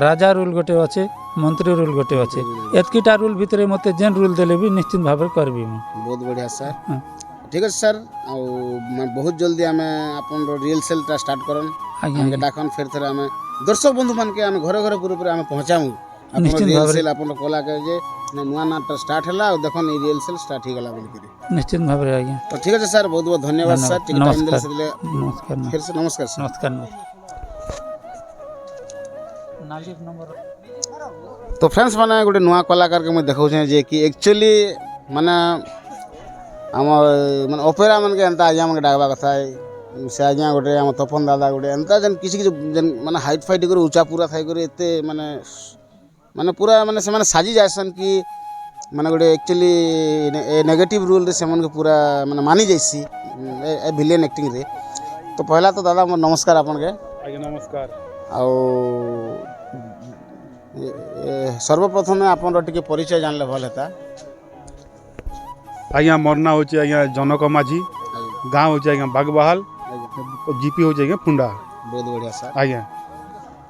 ରାଜା ରୁଲ୍ ଗୋଟେ ଅଛେ ମନ୍ତ୍ରୀ ରୁଲ୍ ଗୋଟେ ଅଛେ ଏତ୍କିଟା ରୁଲ୍ ଭିତରେ ମୋତେ ଯେନ୍ ରୁଲ୍ ଦେଲେ ବି ନିଶ୍ଚିତ ଭାବରେ କରିବି ମୁଁ ବହୁତ ବଢ଼ିଆ ସାର୍ ହଁ। ଠିକ୍ ଅଛି ସାର୍ ଆଉ ବହୁତ ଜଲ୍ଦି ଆମେ ଆପଣର ରିହର୍ସାଲ୍ଟା ଷ୍ଟାର୍ଟ କରନ୍ ଆଜ୍ଞା ଆମକେ ଆଜ୍ଞା ଡାକନ୍ ଫେର୍ ଥରେ ଆମେ ଦର୍ଶକ ବନ୍ଧୁମାନକେ ଆମେ ଘରେ ଘରେ ପୁରା ଆମେ ପହଞ୍ଚାମୁ ଆପଣ ନିଶ୍ଚିତ ଭାବରେ। ରିହର୍ସାଲ୍ ଆପଣଙ୍କ କଲାକେ ଯେ ନୂଆ ନାଟଟା ଷ୍ଟାର୍ଟ ହେଲା ଆଉ ଦେଖନ୍ ଏଇ ରିହର୍ସାଲ୍ ଷ୍ଟାର୍ଟ ହେଇଗଲା ବୋଲିକିରି ନିଶ୍ଚିତ ଭାବରେ ଆଜ୍ଞା ତ ଠିକ୍ ଅଛି ସାର୍ ବହୁତ ବହୁତ ଧନ୍ୟବାଦ ସାର୍ ଟିକେ ଟାଇମ୍ ଦେଲେ ସେଥିରେ ନମସ୍କାର ଫେର୍ ସେ ନମସ୍କାର ସାର୍ ନମସ୍କାର ନାଲିଶ ନମ୍ବର ତ ଫ୍ରେଣ୍ଡସ୍ ମାନେ ଗୋଟେ ନୂଆ କଳାକାରକେ ମୁଇଁ ଦେଖାଉଛେ ଯେ କି ଆକ୍ଚୁଆଲି ମାନେ ଆମର ମାନେ ଅପେରା ମାନକେ ଏନ୍ତା ଆଜ୍ଞା ମାନକେ ଡାକବା କଥା ସେ ଆଜ୍ଞା ଗୋଟେ ଆମ ତପନ ଦାଦା ଗୋଟେ ଏନ୍ତା ଯେନ୍ କିଛି କିଛି ଯେନ୍ ମାନେ ହାଇଟ୍ ଫାଇଟ୍ କରି ଉଚ୍ଚା ପୁରା ଥାଇକରି ଏତେ ମାନେ ମାନେ ପୁରା ମାନେ ସେମାନେ ସାଜି ଯାଏସନ୍ କି ମାନେ ଗୋଟେ ଆକ୍ଚୁଆଲି ନେଗେଟିଭ୍ ରୁଲ୍ରେ ସେମାନଙ୍କୁ ପୁରା ମାନେ ମାନି ଯାଇସି ଏ ଭିଲିଆନ୍ ଆକ୍ଟିଂରେ ତ ପହିଲା ତ ଦାଦା ମୋର ନମସ୍କାର ଆପଣକେ ଆଜ୍ଞା ନମସ୍କାର ଆଉ ସର୍ବପ୍ରଥମେ ଆପଣର ଟିକେ ପରିଚୟ ଜାଣିଲେ ଭଲ ହେତା ଆଜ୍ଞା ମୋର ନାଁ ହେଉଛି ଆଜ୍ଞା ଜନକ ମାଝୀ ଗାଁ ହେଉଛି ଆଜ୍ଞା ବାଗବାହାଲ ଆଜ୍ଞା ଜିପି ହେଉଛି ଆଜ୍ଞା ଫୁଣ୍ଡା ବହୁତ ବଢ଼ିଆ ସାର୍ ଆଜ୍ଞା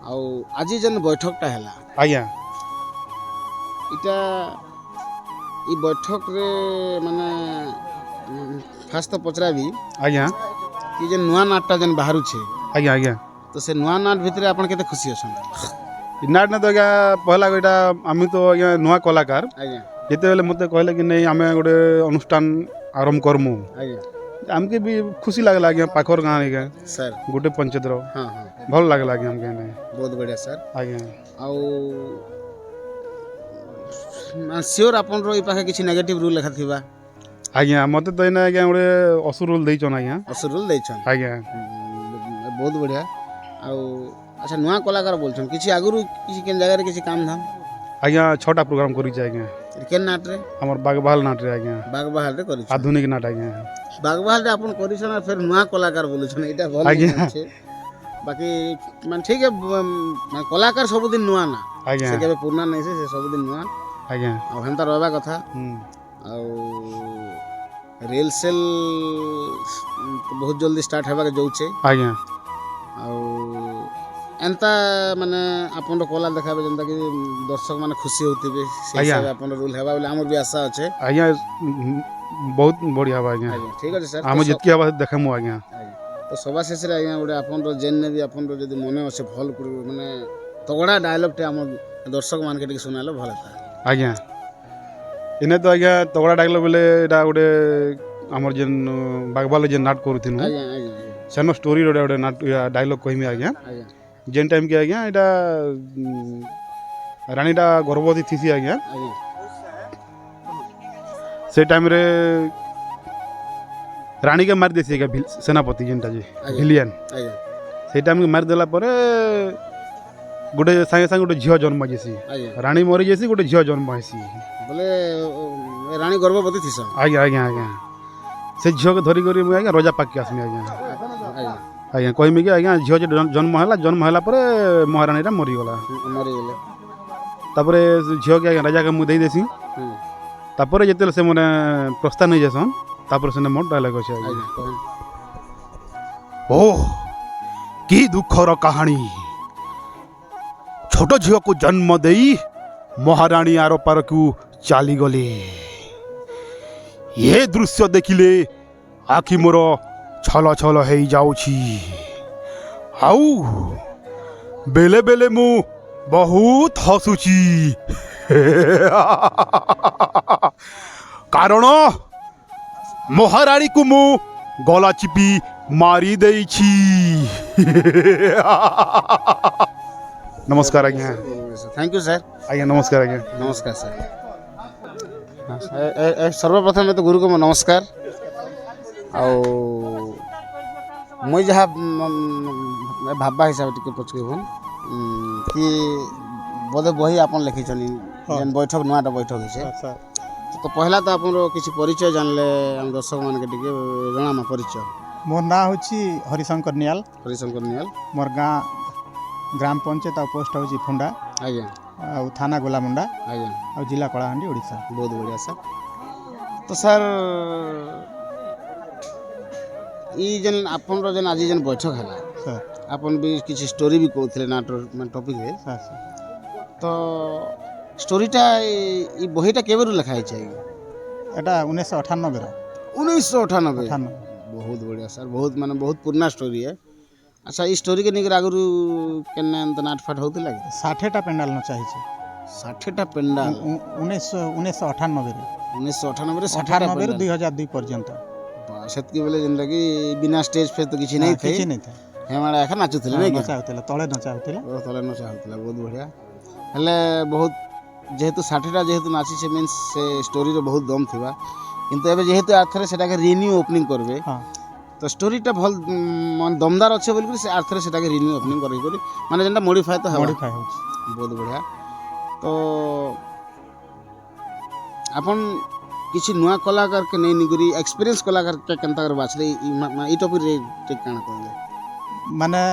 ଆଉ ଆଜି ଯେନ୍ ବୈଠକଟା ହେଲା ଆଜ୍ଞା ଇଟା ଇ ବୈଠକରେ ମାନେ ଫାଷ୍ଟ ତ ପଚରାବି ଆଜ୍ଞା କି ଯେନ୍ ନୂଆ ନାଟଟା ଯେନ୍ ବାହାରୁଛେ ଆଜ୍ଞା ଆଜ୍ଞା ତ ସେ ନୂଆ ନାଟ ଭିତରେ ଆପଣ କେତେ ଖୁସି ଅଛନ୍ତି नाट ने तो आज्ञा पहला एटा आम तो आज्ञा नुआ कलाकार ଆଜ୍ଞା जितेबले मत कहले कि नहीं आम गोटे अनुष्ठान आरंभ करमु ଆଜ୍ଞା आमके भी खुशी लगला आज्ञा पाखर गाँव आज्ञा ସାର୍ गोटे पंचायत रो ହଁ ହଁ भल लगला आज्ञा हमके ने ବହୁତ ବଢ଼ିଆ ସାର୍ आज्ञा ଆଉ ସିଓର ଆପଣଙ୍କର ଏଇ ପାଖେ କିଛି ନେଗେଟିଭ ରୁଲ୍ ଲେଖା ଥିବା आज्ञा मते तो इना आज्ञा गोटे असुर रोल देइछन आज्ञा ଅସୁର ରୁଲ୍ ଦେଇଛନ୍ आज्ञा ବହୁତ ବଢ଼ିଆ ଆଉ ଆଚ୍ଛା ନୂଆ କଲାକାର ବୋଲଛନ୍ କିଛି ଆଗରୁ କିଛି କେନ୍ ଜାଗାରେ କିଛି କାମ ଧାମ आज्ञा 6टा प्रोग्राम करिछ आज्ञा କେନ୍ ନାଟରେ हमर बागबाल नाट रे आज्ञा ବାଗବାହାରରେ କରିଛନ୍ आधुनिक नाट आज्ञा ବାଗବାହାରରେ ଆପଣ କରିଛନ୍ ଆଉ ଫେର ନୂଆ କଲାକାର ବୋଲୁଛନ୍ ଏଇଟା ଭଲ ଆଜ୍ଞା। ଅଛି ବାକି ମାନେ ଠିକ୍ ମାନେ କଲାକାର ସବୁଦିନ ନୂଆ ନା आज्ञा ସେ କେବେ ପୁରୁଣା ନାଇଁ ସେ ସବୁଦିନ ନୂଆ आज्ञा ଆଉ ହେନ୍ତା ରହିବା କଥା ଆଉ ରିଲ୍ ସେଲ୍ ବହୁତ ଜଲ୍ଦି ଷ୍ଟାର୍ଟ ହେବାକେ ଯାଉଛେ आज्ञा ଆଉ ଏନ୍ତା ମାନେ ଆପଣର କଲା ଦେଖାବେ ଯେନ୍ତାକି ଦର୍ଶକ ମାନେ ଖୁସି ହେଉଥିବେ ସେ ଆଜ୍ଞା। ହିସାବରେ ଆପଣର ରୁଲ୍ ହେବା ବୋଲି ଆମର ବି ଆଶା ଅଛେ आज्ञा बहुत बढ़िया बा आज्ञा ଆଜ୍ଞା ଠିକ୍ ଅଛି ସାର୍ आम जितकी आवाज देखमु आज्ञा ତ ସଭା ଶେଷରେ ଆଜ୍ଞା ଗୋଟେ ଆପଣର ଯେନ୍ନେ ବି ଆପଣର ଯଦି ମନେ ଅଛେ ଭଲ ମାନେ ତଗଡ଼ା ଡାଇଲଗ୍ଟେ ଆମ ଦର୍ଶକ ମାନକେ ଟିକେ ଶୁଣାଇଲେ ଭଲ ହେତା आज्ञा इने तो आज्ञा तगड़ा डाकलो बेले एटा गोटे हमर जेन बागबाल जेन नाट करूथिनु ଆଜ୍ଞା ଆଜ୍ଞା सेनो स्टोरी रोडे गोटे नाट डायलॉग कहमी आज्ञा ଆଜ୍ଞା जेन टाइम के आज्ञा एटा रानीटा गर्भवती थीसी आज्ञा ଆଜ୍ଞା से टाइम रे रानी के मार देसी आज्ञा सेनापति जेनटा जे आज्ञा। विलियन ଆଜ୍ଞା से टाइम के मार देला परे गोटे सागे सागे गोटे झियो जन्म जेसी ଆଜ୍ଞା रानी मरी जेसी गोटे झियो जन्म हेसी ବୋଲେ ରାଣୀ ଗର୍ଭବତୀ ଥିସନ୍ आज्ञा आज्ञा आज्ञा से झियो के धरी करी मुई आज्ञा रजा पाक के आसमी आज्ञा ଆଜ୍ଞା आज्ञा कहमी कि आज्ञा झियो जे जन्म होला परे महारानीटा मरीगला ମରିଗଲେ तापर झियो के आज्ञा राजा के मुई देई देसी ହୁଁ तापर जेतेले से मने प्रस्ताव नहीं जासन तापर से मोर डायलॉग अछि आज्ञा ଆଜ୍ଞା କହନ୍ ओ की दुखर कहानी छोट झियो को जन्म देई महारानी आर पार को चाली गले ये दृश्य देखिले आखि मोर छल छल हो जाउछि आउ बेले बेले मु बहुत हसुची कारण महारानी को मु गला चिपी मारी देइछि नमस्कार आज्ञा थैंक यू सर आज्ञा नमस्कार आज्ञा नमस्कार सर सर्वप्रथम तो गुरु को मो नमस्कार ଆଉ ମୁଇଁ ଯାହା ଭାବା ହିସାବରେ ଟିକେ ପଚକେଇବୁନ୍ କି ବୋଧେ ବହି ଆପଣ ଲେଖିଛନ୍ତି ଯେନ୍ ବୈଠକ ନୂଆଟା ବୈଠକ ହେଇଛେ ତ ପହିଲା ତ ଆପଣର କିଛି ପରିଚୟ ଜାଣିଲେ ଆମ ଦର୍ଶକମାନଙ୍କୁ ଟିକେ ଜଣାମା ପରିଚୟ मोर ना होची हरिशंकर नियाल ହରିଶଙ୍କର ନିହାଲ मोर गाँ ग्राम पंचायत और पोस्ट होची फुंडा ଆଜ୍ଞା और थाना गोलामुंडा ଆଜ୍ଞା और जिला कलाहांडी ओडिशा ବହୁତ ବଢ଼ିଆ ସାର୍ ତ ସାର୍ ଇ ଯେନ୍ ଆପଣର ଯେନ୍ ଆଜି ଯେନ୍ ବୈଠକ ହେଲା सर ଆପଣ ବି କିଛି ଷ୍ଟୋରି ବି କହୁଥିଲେ ନାଟର ମାନେ ଟପିକ୍ରେ सर सर ତ ଷ୍ଟୋରିଟା ଇ ବହିଟା କେବେରୁ ଲେଖା ହେଇଛି ଆଜ୍ଞା एटा 1998 रो 1998 98 ବହୁତ ବଢ଼ିଆ ସାର୍ ବହୁତ ମାନେ ବହୁତ ପୁରୁଣା ଷ୍ଟୋରି ଏ ଆଚ୍ଛା ଇ ଷ୍ଟୋରିକେ ନେଇକରି ଆଗରୁ କେନେ ଏନ୍ତା ନାଟ ଫାଟ ହେଉଥିଲା କି 60टा पेंडाल न चाहिए 60ଟା ପେଣ୍ଡାଲ 1998 रे 1998ରେ 60ଟା 98 ରୁ ପେଣ୍ଡାଲ 2002 पर्यंत ସେତିକି ବେଳେ ଯେନ୍ଟାକି ବିନା ଷ୍ଟେଜ୍ ଫେଜ୍ ତ କିଛି ନାଇଁ ଥାଇ କିଛି नहीं था ହେମାଡ଼ା ଏକା ନାଚୁଥିଲେ ନାଇଁ କି नचा होतला तळे नचा होतला ତଳେ ନଚା ହେଉଥିଲା ବହୁତ ବଢ଼ିଆ ହେଲେ ବହୁତ ଯେହେତୁ 60ଟା ଯେହେତୁ ନାଚିଛେ ମିନ୍ସ ସେ ଷ୍ଟୋରିରେ ବହୁତ ଦମ୍ ଥିବା କିନ୍ତୁ ଏବେ ଯେହେତୁ ଆର୍ଥରେ ସେଟାକେ ରିନ୍ୟୁ ଓପନିଂ କରିବେ हाँ ତ ଷ୍ଟୋରିଟା ଭଲ ମାନେ ଦମଦାର ଅଛେ ବୋଲିକରି ସେ ଆର୍ଥରେ ସେଟାକେ ରିନ୍ୟୁ ଓପନିଂ କରିକରି ମାନେ ଯେନ୍ଟା ମଡ଼ିଫାଏ ତ ହେବ मॉडिफाई होची ବହୁତ ବଢ଼ିଆ ତ ଆପଣ କିଛି ନୂଆ କଳାକାରକେ ନେଇ ନିକରି ଏକ୍ସପିରିଏନ୍ସ କଳାକାରକେ କେନ୍ତା କରି ବାଛଲେ ଇ ଟପିକ୍ରେ ଟିକେ କାଣା କହିଲେ माने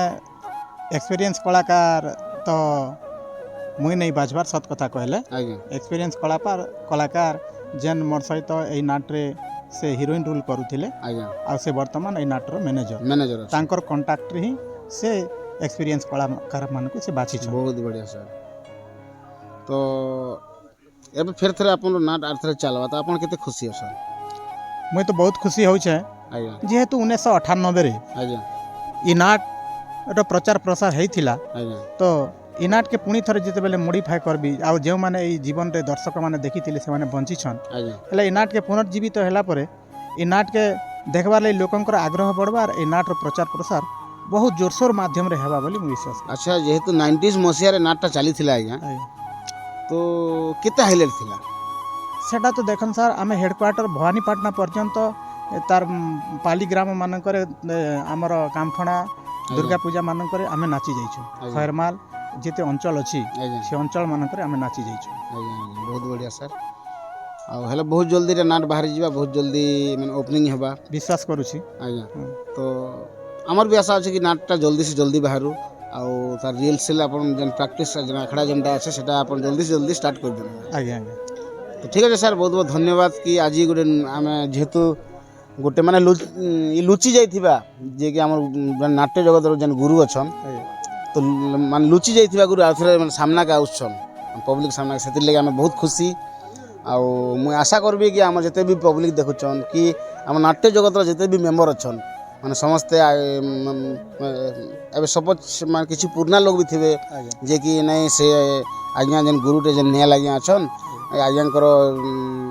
एक्सपीरियंस कलाकार तो मुई नहीं बाजबार सत कथा कहले ଆଜ୍ଞା एक्सपीरियंस कलाकार जेन मोर सहित एई नाट्रे से हिरोइन रोल करूथिले ଆଜ୍ଞା आ से वर्तमान एई नाट्र मैनेजर ମ୍ୟାନେଜର ଅଛି तांकर कांटेक्ट रे ही से एक्सपीरियंस कलाकार मानकु से बाछि छ ବହୁତ ବଢ଼ିଆ ସାର୍ ତ ଏବେ ଫେର୍ ଥରେ ଆପଣର ନାଟ ଆର୍ଥରେ ଚାଲବା ତ ଆପଣ କେତେ ଖୁସି ଅଛନ୍ मुई तो बहुत खुशी होउ छे ଆଜ୍ଞା जेहेतु 1998 रे ଆଜ୍ଞା इ नाट एटा प्रचार प्रसार हेइथिला ଆଜ୍ଞା तो ଇ ନାଟକେ ପୁଣି ଥରେ ଯେତେବେଳେ ମୋଡ଼ିଫାଏ କରବି ଆଉ ଯେଉଁମାନେ ଏଇ ଜୀବନରେ ଦର୍ଶକମାନେ ଦେଖିଥିଲେ ସେମାନେ ବଞ୍ଚିଛନ୍ ଆଜ୍ଞା ହେଲେ ଏ ନାଟକେ ପୁନର୍ଜୀବିତ ହେଲା ପରେ ଏ ନାଟକେ ଦେଖବାର୍ ଲାଗି ଲୋକଙ୍କର ଆଗ୍ରହ ବଢ଼ବା ଆର୍ ଏ ନାଟର ପ୍ରଚାର ପ୍ରସାର ବହୁତ ଜୋରସୋର ମାଧ୍ୟମରେ ହେବା ବୋଲି ମୁଁ ବିଶ୍ୱାସ କରେ। ଆଚ୍ଛା ଯେହେତୁ 90s ମସିହାରେ ନାଟଟା ଚାଲିଥିଲା ଆଜ୍ଞା ଆଜ୍ଞା। ତ କେତେ ହାଇଲାଇଟ୍ ଥିଲା? ସେଟା ତ ଦେଖନ୍ ସାର୍ ଆମେ ହେଡ଼କ୍ୱାର୍ଟର ଭବାନୀପାଟଣା ପର୍ଯ୍ୟନ୍ତ ତାର ପାଲି ଗ୍ରାମ ମାନଙ୍କରେ ଆମର କାମଠଣା ଦୁର୍ଗା ପୂଜା ମାନଙ୍କରେ ଆମେ ନାଚି ଯାଇଛୁ। ଆଜ୍ଞା। ଖୈରମାଲ ଯେତେ ଅଞ୍ଚଳ ଅଛି ଆଜ୍ଞା ସେ ଅଞ୍ଚଳ ମାନଙ୍କରେ ଆମେ ନାଚି ଯାଇଛୁ। ଆଜ୍ଞା ଆଜ୍ଞା ବହୁତ ବଢ଼ିଆ ସାର୍। ଆଉ ହେଲେ ବହୁତ ଜଲ୍ଦି ନାଟ ବାହାରି ଯିବା ବହୁତ ଜଲ୍ଦି ମାନେ ଓପନିଂ ହେବା ବିଶ୍ୱାସ କରୁଛି। ଆଜ୍ଞା। ତ আমার বি আশা আছে কি নাটটা জলদি সে জলদি বাহারু আউ তার রিলসেল আপনার যেন প্র্যাকটিস যেন আখড়া যেটা আছে সেটা আপনার জলদি সে জলদি স্টার্ট করে দেবেন। আଜ୍ଞା আଜ୍ଞା তো ঠিক আছে স্যার বহুত বহুত ধন্যবাদ কি আজ গোটে আমি যেহেতু গোটে মানে লুচি যাইথিবা যে কি আমার নাট্য জগতর যেন গুরু অছন আଜ୍ଞା তো মানে লুচি যাইথিবা গুরু আউথরে মানে সামনাকে আউছন পব্লিক সামনাকে সেতির লাগি আমি বহুত খুশি আউ মুই আশা করবি কি আমার যেতে বি পব্লিক দেখুছন কি আমার নাট্য জগতর যেতে বি মেম্বর অছন মানে সমস্তে এবে সপোজ মানে কিছু পুরনা লোক বি থিবে আଜ୍ଞା যে কি নাই সে আজ্ঞা যেন গুরুটে যেন নিয়া লাগি অছন আজ্ঞাঙ্কর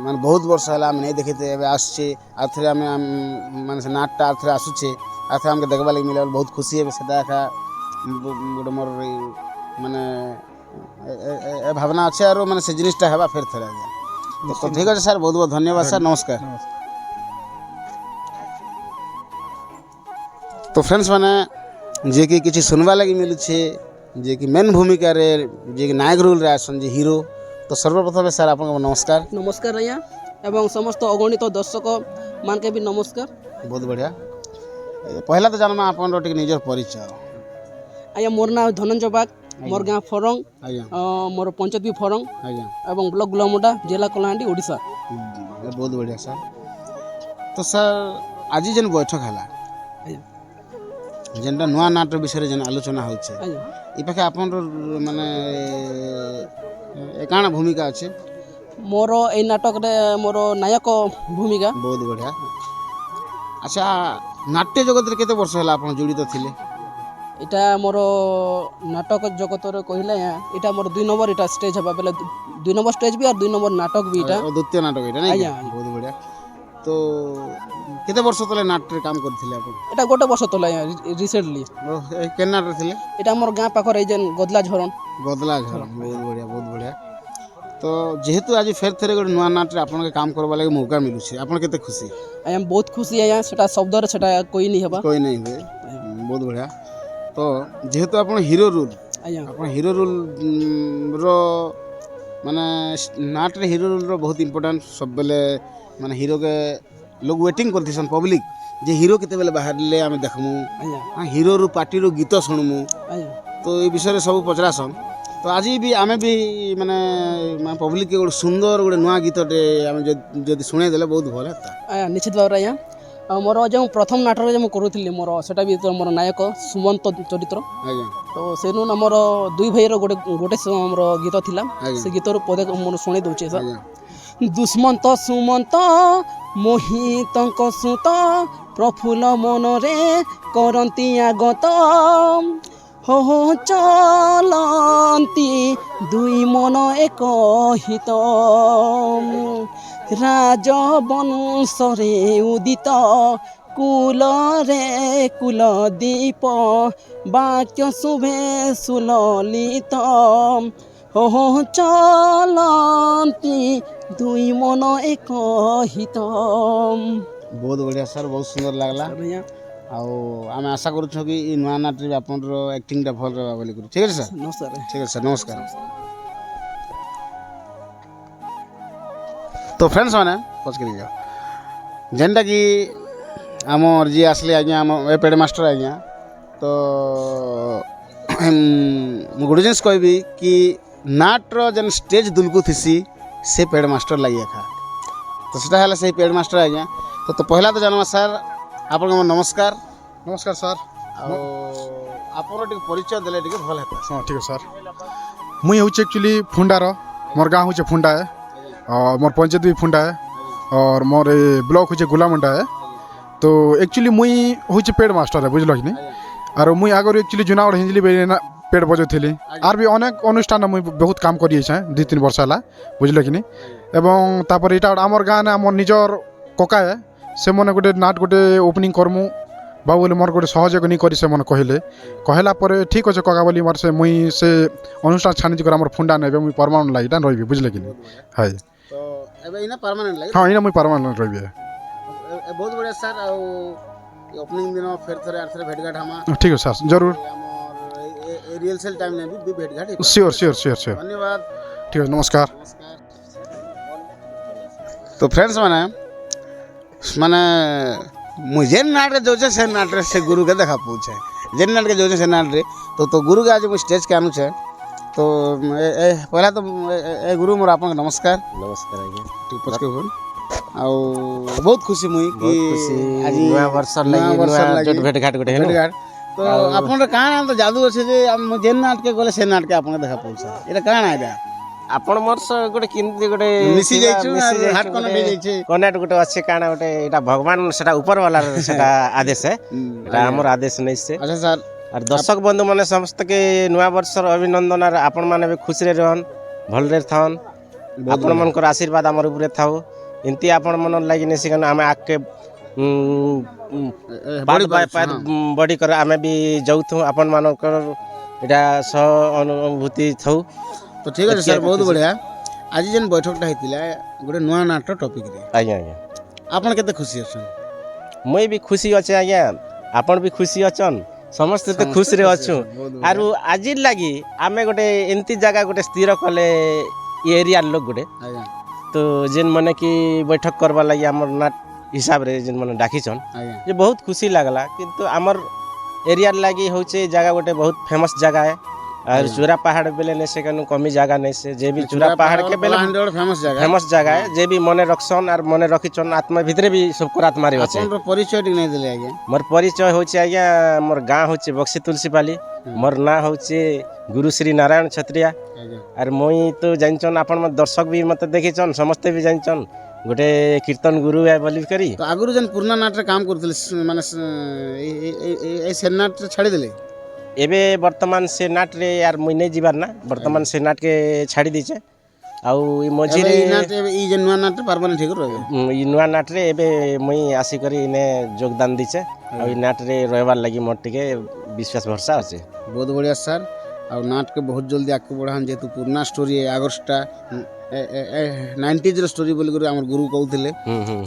মানে বহুত বর্ষ হল আমি নাই দেখিতে এবে আসছে আর থরে আমি মানে সে নাটটা আর থরে আসুছে আর থরে আমাকে দেখবার লাগি মিলে বহুত খুশি হবে সেটা একা গোটে মোর মানে এ ভাবনা আছে আর মানে সে জিনিসটা হেবা ফের থরে আজ্ঞা। তো ঠিক আছে স্যার বহুত বহুত ধন্যবাদ স্যার নমস্কার। নমস্କାର। তো ফ্রেন্ডস মানে যে কি কিছু শুনবা লাগি মিলুছে যে কি মেন ভূমিকারে যে কি নায়ক রোলরে আসন যে হিরো তো সর্বপ্রথমে স্যার আপনাকে নমস্কার। ନମସ୍କାର ଆଜ୍ଞା ଏବଂ ସମସ୍ତ ଅଗଣିତ ଦର୍ଶକ ମାନକେ ବି ନମସ୍କାର। ବହୁତ ବଢ଼ିଆ। ପହିଲା ତ ଜାଣମା ଆପଣର ଟିକେ ନିଜର ପରିଚୟ। ଆଜ୍ଞା ମୋର ନାଁ ଧନଞ୍ଜୟ ବାଗ, ମୋର ଗାଁ ଫରଙ୍ଗ, ଆଜ୍ଞା ମୋର ପଞ୍ଚାୟତ ବି ଫରଙ୍ଗ ଆଜ୍ଞା ଏବଂ ବ୍ଲକ ଗୁଲାମୁଣ୍ଡା ଜିଲ୍ଲା କଳାହାଣ୍ଡି ଓଡ଼ିଶା। ବହୁତ ବଢ଼ିଆ ସାର୍। ତ ସାର୍ ଆଜି ଯେନ୍ ବୈଠକ ହେଲା ଆଜ୍ଞା ଯେନ୍ଟା ନୂଆ ନାଟର ବିଷୟରେ ଯେନ୍ ଆଲୋଚନା ହଉଛେ ଆଜ୍ଞା ଏ ପାଖେ ଆପଣର ମାନେ କାଣା ଭୂମିକା ଅଛି? ମୋର ଏଇ ନାଟକରେ ମୋର ନାୟକ ଭୂମିକା। ବହୁତ ବଢ଼ିଆ। ଆଚ୍ଛା ନାଟ୍ୟ ଜଗତରେ କେତେ ବର୍ଷ ହେଲା ଆପଣ ଜଡ଼ିତ ଥିଲେ? ଏଇଟା ମୋର ନାଟକ ଜଗତରେ କହିଲେ ଏଇଟା ମୋର 2 ନମ୍ବର ଏଇଟା ଷ୍ଟେଜ୍ ହେବା ବେଲେ 2 ନମ୍ବର ଷ୍ଟେଜ୍ ବି ଆଉ 2 ନମ୍ବର ନାଟକ ବି ଏଇଟା। ଦ୍ୱିତୀୟ ନାଟକ ଏଇଟା ନାଇଁ? ଆଜ୍ଞା। ବହୁତ ବଢ଼ିଆ। ତ କେତେ ବର୍ଷ ତଳେ ନାଟରେ କାମ କରିଥିଲେ ଆପଣ? ଏଇଟା ଗୋଟେ ବର୍ଷ ତଳେ ରିସେଣ୍ଟଲି। କେନ୍ ନାଟରେ ଥିଲେ? ଏଇଟା ଆମର ଗାଁ ପାଖରେ ଏଇ ଯେନ୍ ଗଦଲା ଝରଣ। ଗଦଲା ଝରଣ। ବହୁତ ବଢ଼ିଆ ବହୁତ ବଢ଼ିଆ। ତ ଯେହେତୁ ଆଜି ଫେର୍ ଥରେ ଗୋଟେ ନୂଆ ନାଟରେ ଆପଣଙ୍କୁ କାମ କରବା ଲାଗି ମୌକା ମିଳୁଛି ଆପଣ କେତେ ଖୁସି? ଆଜ୍ଞା ବହୁତ ଖୁସି ଆଜ୍ଞା ସେଟା ଶବ୍ଦରେ ସେଟା କହି ନି ହେବା। କହି ନାଇଁ ହୁଏ। ବହୁତ ବଢ଼ିଆ। ତ ଯେହେତୁ ଆପଣ ହିରୋ ରୋଲ୍ ଆଜ୍ଞା ଆପଣ ହିରୋ ରୋଲ୍ ର ମାନେ ନାଟରେ ହିରୋ ରୋଲ୍ର ବହୁତ ଇମ୍ପୋର୍ଟାଣ୍ଟ ସବୁବେଲେ ମାନେ ହିରୋକେ ଲୋକ ୱେଟିଂ କରିଥିସନ୍ ପବ୍ଲିକ୍ ଯେ ହିରୋ କେତେବେଲେ ବାହାରିଲେ ଆମେ ଦେଖମୁ ଆଜ୍ଞା ହିରୋରୁ ପାର୍ଟିରୁ ଗୀତ ଶୁଣମୁ ଆଜ୍ଞା ତ ଏ ବିଷୟରେ ସବୁ ପଚରାସନ୍। ତ ଆଜି ବି ଆମେ ବି ମାନେ ପବ୍ଲିକ୍କେ ଗୋଟେ ସୁନ୍ଦର ଗୋଟେ ନୂଆ ଗୀତଟେ ଆମେ ଯଦି ଶୁଣେଇ ଦେଲେ ବହୁତ ଭଲ ହେତା। ଆଜ୍ଞା ନିଶ୍ଚିତ ଭାବରେ ଆଜ୍ଞା। ମୋର ଯେଉଁ ପ୍ରଥମ ନାଟକରେ ମୁଁ କରୁଥିଲି ମୋର ସେଟା ବି ମୋର ନାୟକ ସୁମନ୍ତ ଚରିତ୍ର। ଆଜ୍ଞା ତ ସେନୁ ଆମର 2 ଭାଇର ଗୋଟେ ଆମର ଗୀତ ଥିଲା। ଆଜ୍ଞା। ସେ ଗୀତରୁ ପଦେ ମୋର ଶୁଣେଇ ଦେଉଛି ସାର୍। ଆଜ୍ଞା ଦୁଷ୍ମନ୍ତ ସୁମନ୍ତ ମୋହିତଙ୍କ ସୁତ ପ୍ରଫୁଲ୍ଲ ମନରେ କରନ୍ତି ଆଗତ ହୋ ଚଲନ୍ତି 2 ମନ ଏକ ହିତ ରାଜବଂଶରେ ଉଦିତ କୁଲରେ କୁଲଦୀପ ବାକ୍ୟ ଶୁଭେ ସୁଲଳିତ ହୋ ଚଲନ୍ତି 2 ମନ ଏକ ହିତ। ବହୁତ ବଢ଼ିଆ ସାର୍ ବହୁତ ସୁନ୍ଦର ଲାଗଲା। ଆଉ ଆମେ ଆଶା କରୁଛୁ କି ଏ ନୂଆ ନାଟରେ ଆପଣଙ୍କର ଆକ୍ଟିଂଟା ଭଲ ରହିବା ବୋଲି କରୁ। ଠିକ୍ ଅଛି ସାର୍? ନମସ୍କାର। ଠିକ୍ ଅଛି ସାର୍ ନମସ୍କାର। ତ ଫ୍ରେଣ୍ଡସ୍ ମାନେ ପଚକେଇ ଯାଅ ଯେନ୍ଟା କି ଆମର ଯିଏ ଆସିଲେ ଆଜ୍ଞା ଆମ ଏପେଡ଼ ମାଷ୍ଟର ଆଜ୍ଞା ତ ମୁଁ ଗୋଟେ ଜିନିଷ କହିବି କି ନାଟର ଯେନ୍ ଷ୍ଟେଜ୍ ଦୁଲକୁ ଥିସି ସେ ପେଡ଼ ମାଷ୍ଟର ଲାଗି ଏକା ତ ସେଟା ହେଲା ସେଇ ପେଡ଼ ମାଷ୍ଟର ଆଜ୍ଞା। ତ ପହିଲା ତ ଜାନମା ସାର୍ ଆପଣଙ୍କୁ ମୋର ନମସ୍କାର। ନମସ୍କାର ସାର୍। ଆଉ ଆପଣ ଟିକେ ପରିଚୟ ଦେଲେ ଟିକେ ଭଲ ହେତା। ହଁ ଠିକ୍ ଅଛି ସାର୍। ମୁଇଁ ହଉଛି ଆକ୍ଚୁଆଲି ଫୁଣ୍ଡାର ମୋର୍ ଗାଁ ହଉଛି ଫୁଣ୍ଡା है और मोर पंचायत भी फुंडा है और मोर ब्लॉक हूँ गुलामुंडा है। तो एक्चुअली मुई हूँ पेड मास्टर है बुझल कि नहीं। और मुई आगर एक्चुअली जुनागढ़ हिंजली पेड़ बजाउଥିଲି आर भी अनेक अनुष्ठान मुई बहुत काम करिछे 2-3 वर्ष होला बुझले कि नहीं एवं तापर इटा आमर गाँ ने आमर निजर कका है से मने गोटे नाट गोटे ओपनिंग करमु बाबू बोले मोर गोटे सहयोग नहीं करी से मन कहला पर ठीक अच्छे कका बोली मोर से मुई से अनुष्ठान छानी कर आमर फुंडा नेबे मुई परमानेंट लागिटा रहिबे बुझले कि नहीं हाय तो एबे इना परमानेंट लागे हाँ इना मुई परमानेंट रहिबे बहुत बढ़िया सर आ ओपनिंग दिन फिर थरे आर थरे भेटघाट हमा ठीक है सर जरूर हमर रियल सेल टाइम ने भी भेटघाट श्योर श्योर श्योर श्योर धन्यवाद ठीक है नमस्कार तो फ्रेंड्स माने मुझे नाट जो से नाट रे से गुरु के देखा पूछे जेन नाट के जो से नाट रे तो गुरु के आज मुझे स्टेज के आनु छे तो पहला तो ए गुरु मोर आपन नमस्कार नमस्कार आज्ञा ठीक पछ के बोल आउ बहुत खुशी मुई कि आज नया वर्ष लागि नया जोट भेट घाट गोटे हेलो तो आपन का नाम तो जादू अछि जे जेन नाट के गले से नाट के आपन देखा पूछे एटा काना आइदा आपण मोर गोटे किंती गोटे मिसी जाइछु हाट कोन दे जाइछे कनेक्ट गोटे अछि काना गोटे एटा भगवान सेटा ऊपर वाला सेटा आदेश है एटा हमर आदेश नै से अच्छा सर और दर्शक बंधु माने समस्त के नया वर्ष अभिनंदन और आपण माने भी खुश रे रहन भल रे थान आपण मन को आशीर्वाद हमर ऊपर थाओ इंती आपण मन लागि नै सिकन हमें आके बॉडी कर हमें भी जाउथु आपण मन को एटा सह अनुभूति थाउ तो ठीक है सर बहुत बढ़िया आज जेन बैठकटा हेतिला गोटे नुआ नाट टॉपिक रे आज्ञा आज्ञा आपण केते खुशी अछन मुई भी खुशी अछि आज्ञा आपण भी खुशी अछन समस्त तो खुश रे अछु आरु आज लगी आमे गोटे एंती जगह गोटे स्थिर कले एरिया लोग गोटे तो जेन माने कि बैठक करबा लगी हमर नाट हिसाब रे जेन माने डाकी छन जे बहुत खुशी लागला किंतु हमर एरिया लगी होचे जगह गोटे बहुत फेमस जगह है और चूरा पहाड़ बेले ने से कनु कमी जगह नहीं से जे भी चूरा पहाड़ के बेले फेमस जगह है जे भी मने रखसन और मने रखिछन आत्मा भीतर भी सबको आत्मा रे अछि अपन परिचय ठीक नहीं देले आगे मोर परिचय होचे आज्ञा मोर गांव होचे बक्सी तुलसीपाली मोर ना होचे गुरु श्री नारायण क्षत्रिया और मोई तो जानचन अपन दर्शक भी मते देखिछन समस्त भी जानचन गोटे कीर्तन गुरु है बोली करी तो आगुरु जन पुरना नाट रे काम करथिले माने ए से नाट छाड़ी देले एबे वर्तमान से नाट रे यार मुई नहीं जीवार ना वर्तमान से नाट के छाड़ी दीचे आउ ई मझी रे नाट ई जे नुआ नाट परमानेंट ठीक रहबे ई नुआ नाट रे एबे मुई आसी करी इने योगदान दीचे आ ई नाट रे रहबार लागि मोर टिके विश्वास भरोसा আছে बहुत बढ़िया सर और नाट के बहुत जल्दी आगे बढ़ान जेतु पुराना स्टोरी है आगस्टा 90s रो स्टोरी बोली कर हमर गुरु कहउथिले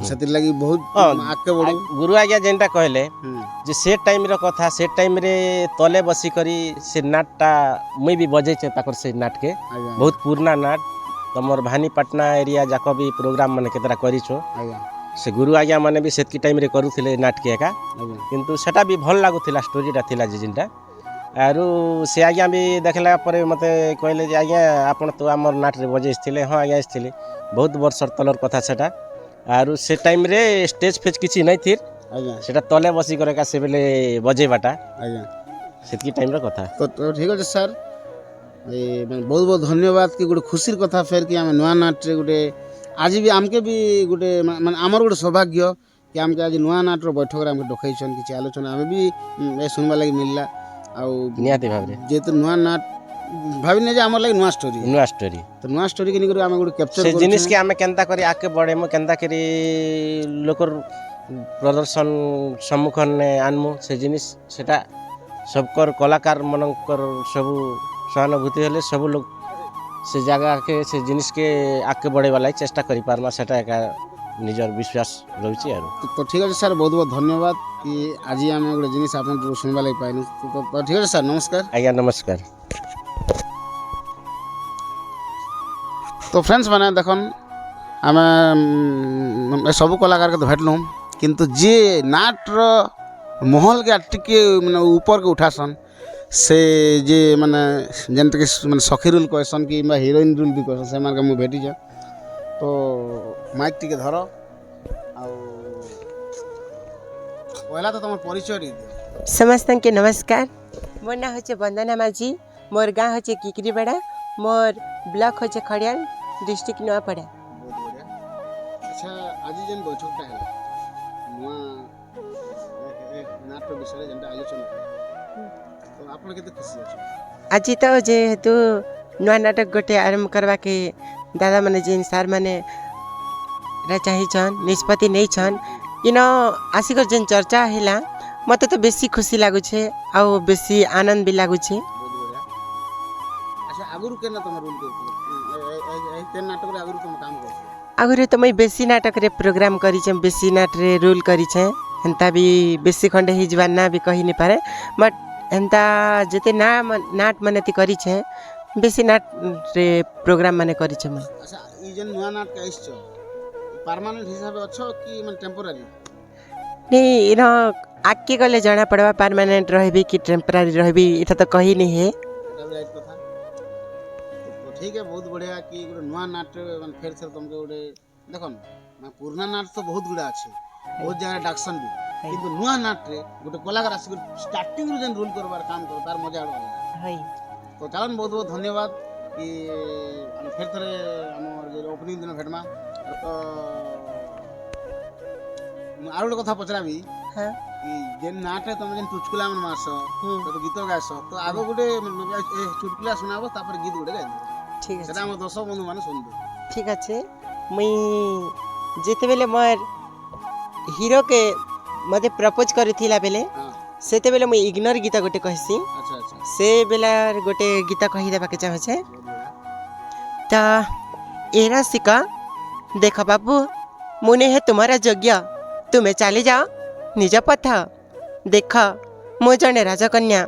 सतिर लागि बहुत आगे बढ़ो गुरु आज्ञा जेनटा कहले जे से टाइम रो कथा से टाइम रे तले बसी करी से नाटटा मुई भी बजे छे ताकर से नाट के बहुत पुराना नाट तमर भानीपाटना एरिया जाको भी प्रोग्राम माने केतरा करिछो से गुरु आज्ञा माने भी सेतकी टाइम रे करूथिले नाट के एका किंतु सेटा भी भल लागुथिला स्टोरीटा थिला जे जिनटा आरु से आज्ञा भी देखला पर मते कहले जे आज्ञा आपण तो हमर नाट रे बजेइथिले हां आज्ञा आइथिले बहुत वर्ष तलर कथा सेटा आरु से टाइम रे स्टेज फेज किछि नै थिर आज्ञा सेटा तले बसी करे का से बेले बजेबाटा आज्ञा सेतकी टाइम रो कथा तो ठीक अछि सर ए बहुत बहुत धन्यवाद कि गोटे खुशीर कथा फेर कि हम नुआ नाट रे गोटे आज भी आमके भी गोटे माने हमर गोटे सौभाग्य कि आमके आज नुआ नाट रो बैठक रे हमके डकैछन कि आलोचना हमें भी ए सुनबा लागि मिलला आउ नियाती भाबरे जे तो नुआ नाट भाबिने जे हमर लागि नुआ स्टोरी के निकर हम गोटे कैप्चर से जिनिस के हमें केनता करी आके बढ़े मो केनता करी लोकर प्रदर्शन सम्मुखन ने आनमु से जिनिस सेटा सबकर कलाकार मनकर सब सहानुभूति हेले सब लोग से जगह के से जिनिस के आके बढ़े वाला चेष्टा करि पारमा सेटा एका निजर विश्वास रहउची आरो तो ठीक है सर बहुत बहुत धन्यवाद कि आज हम गोटे जिनिस आपन सुनबा लागि पाइनु तो ठीक है सर नमस्कार आज्ञा नमस्कार तो फ्रेंड्स माने देखन आम सब कलाकार के तो भेटलु किंतु जे नाट रो महल के टिके माने ऊपर के उठासन से जे माने जेंत के माने सखी रोल कहसन कि हीरोइन रोल भी कहसन से मार के मु भेटी जा तो माइक टिके धरो आ पहला तो तुम परिचय दे समस्त के नमस्कार मोर ना होचे वंदना माझी मोर गाँ होचे किकरीबेड़ा मोर ब्लॉक होचे खड़ियाल डिस्ट्रिक्ट नुआपड़ा बहुत बढ़िया अच्छा आज जेन बैठकटा है नुआ नाट्य विषय जेंटा आलोचना तो आपण केते खुशी अछि आज तो जेहेतु नुआ नाटक गोटे आरंभ करवा के दादा माने जेन सार माने चाहिछन निष्पत्ति नहीं छन इन आसिकर जेन चर्चा हैला मते तो बेसी खुशी लागु छे आ बेसी आनंद भी लागु छे। अच्छा आगुरु केना तुम रोल करथि ए तेन नाटक रे आगुरु तुम काम करथि आगुरु तो मैं बेसी नाटक रे प्रोग्राम करी छे बेसी नाट रे रोल करी छे हेंता भी बेसी खंडे ही जवान ना भी कहि नहीं पारे बट हेंता जते ना नाट माने ती करी छे बेसी नाट रे प्रोग्राम माने करी छे। मैं अच्छा ई जेन नुआ नाट का आइछ परमानेंट हिसाब अच्छो कि मन टेम्पोररी नहीं इन आगे गले जना पड़वा परमानेंट रहबी कि टेम्पररी रहबी इटा तो कही नहीं है। एटा भी राइट कथा तो ठीक है बहुत बढ़िया कि गोटे नुआ नाट मन फेर से तुमके गोटे देखन ना पुराना नाट तो बहुत गुड़ा अच्छे बहुत जगह डाक्सन भी किंतु नुआ नाट रे गोटे कलाकार आसी स्टार्टिंग रु जेन रोल करबार काम कर तार मजा आडवा हाय तो चलन बहुत बहुत धन्यवाद कि हम फेर थरे हमर जे ओपनिंग दिन भेटमा तो आर गोटे कथा पचराबी हां कि जेन नाट रे तुम जेन चुटकुला मन मारस तो गीत गायस तो आगो गोटे चुटकुला सुनाबो तापर गीत गोटे गाइबो ठीक है सेटा हम दर्शक बंधु माने सुनबो ठीक अच्छे मुई जेते बेले मोर हीरो के मते प्रपोज करथिला बेले हां सेते बेले मुई इग्नोर गीत गोटे कहसी अच्छा अच्छा से बेला गोटे गीत कहि देबा के चाहे छे ता एरा सिका देख बाबू मुने है तुम्हारा योग्य तुम्हें चली जाओ निज पथ देख मु जने राजकन्या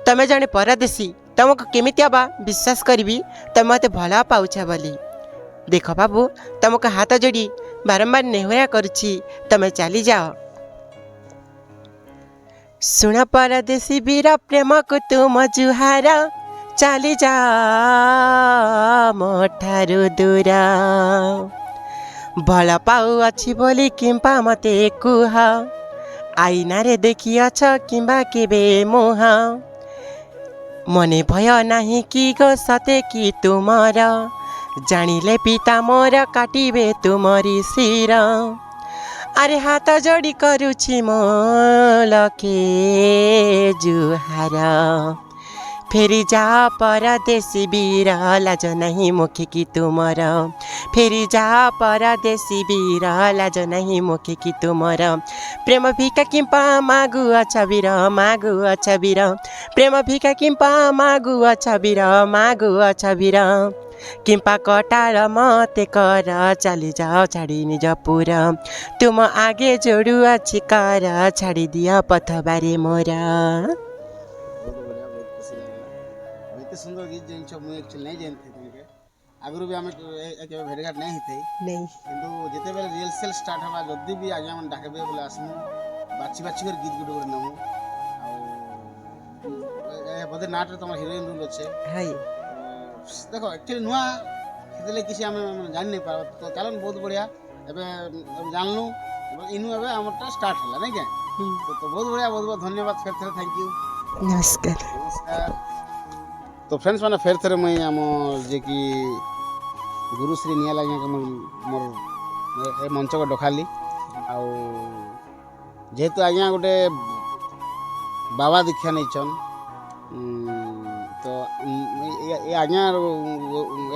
तमे जने परदेशी तुमको केमितिया बा विश्वास करी तुम मत भला पाउछ बोली देख बाबू तुमको हाथ जोड़ी बारंबार नेहुरा करुछि तमे चली जाओ सुन परदेशी वीर प्रेम को तुम जुहार चली जा मोठारु दूर भल पाउ अच्छी बोली किंपा मते कुह आईना रे देखी अछ किंबा केबे मुह मने भय नाही कि गो सते कि तुमर जानिले पिता मोर काटिबे तुमरी शिर अरे हाथ जोड़ी करुछि मोलके जुहार फेरी जा परदेशी वीर लाज नहीं मुखे कि तुमर फेरी जा परदेशी वीर लाज नहीं मुखे कि तुमर प्रेम भिका किंपा मागु अच्छा वीर मागु अच्छा वीर प्रेम भिका किंपा मागु अच्छा वीर मागु अच्छा वीर किंपा कटार मते कर चली जाओ छाड़ी निज पुर तुम आगे जोड़ू अच्छी कर छाड़ी दिया पथ बारे मोरा सुंदर गीत जिनछ मु एक्चुअली नहीं जानते तुमके आगुरु भी हमें एक भेटघाट नहीं हिते नहीं किंतु जेते बेले रिहर्सल स्टार्ट हवा जदी भी आगे मन डाकबे बोले आसमु बाची बाची कर गीत गुड गुड नमु आ बदे नाट रे तमर हीरोइन रोल अच्छे हाय देखो एक्चुअली नुआ हेतले किसी हम जान नहीं पार तो चलन बहुत बढ़िया एबे जानलु इनु एबे हमरटा स्टार्ट होला नहीं के तो बहुत बढ़िया बहुत धन्यवाद फिर थैंक यू नमस्कार नमस्कार तो फ्रेंड्स मैंने फेर थे मुई आम जे कि गुरुश्री निया लगे मोर ए मंच को डकाली जेहेतु आज्ञा गोटे बाबा दीक्षा नहीं छन तो ये आज्ञा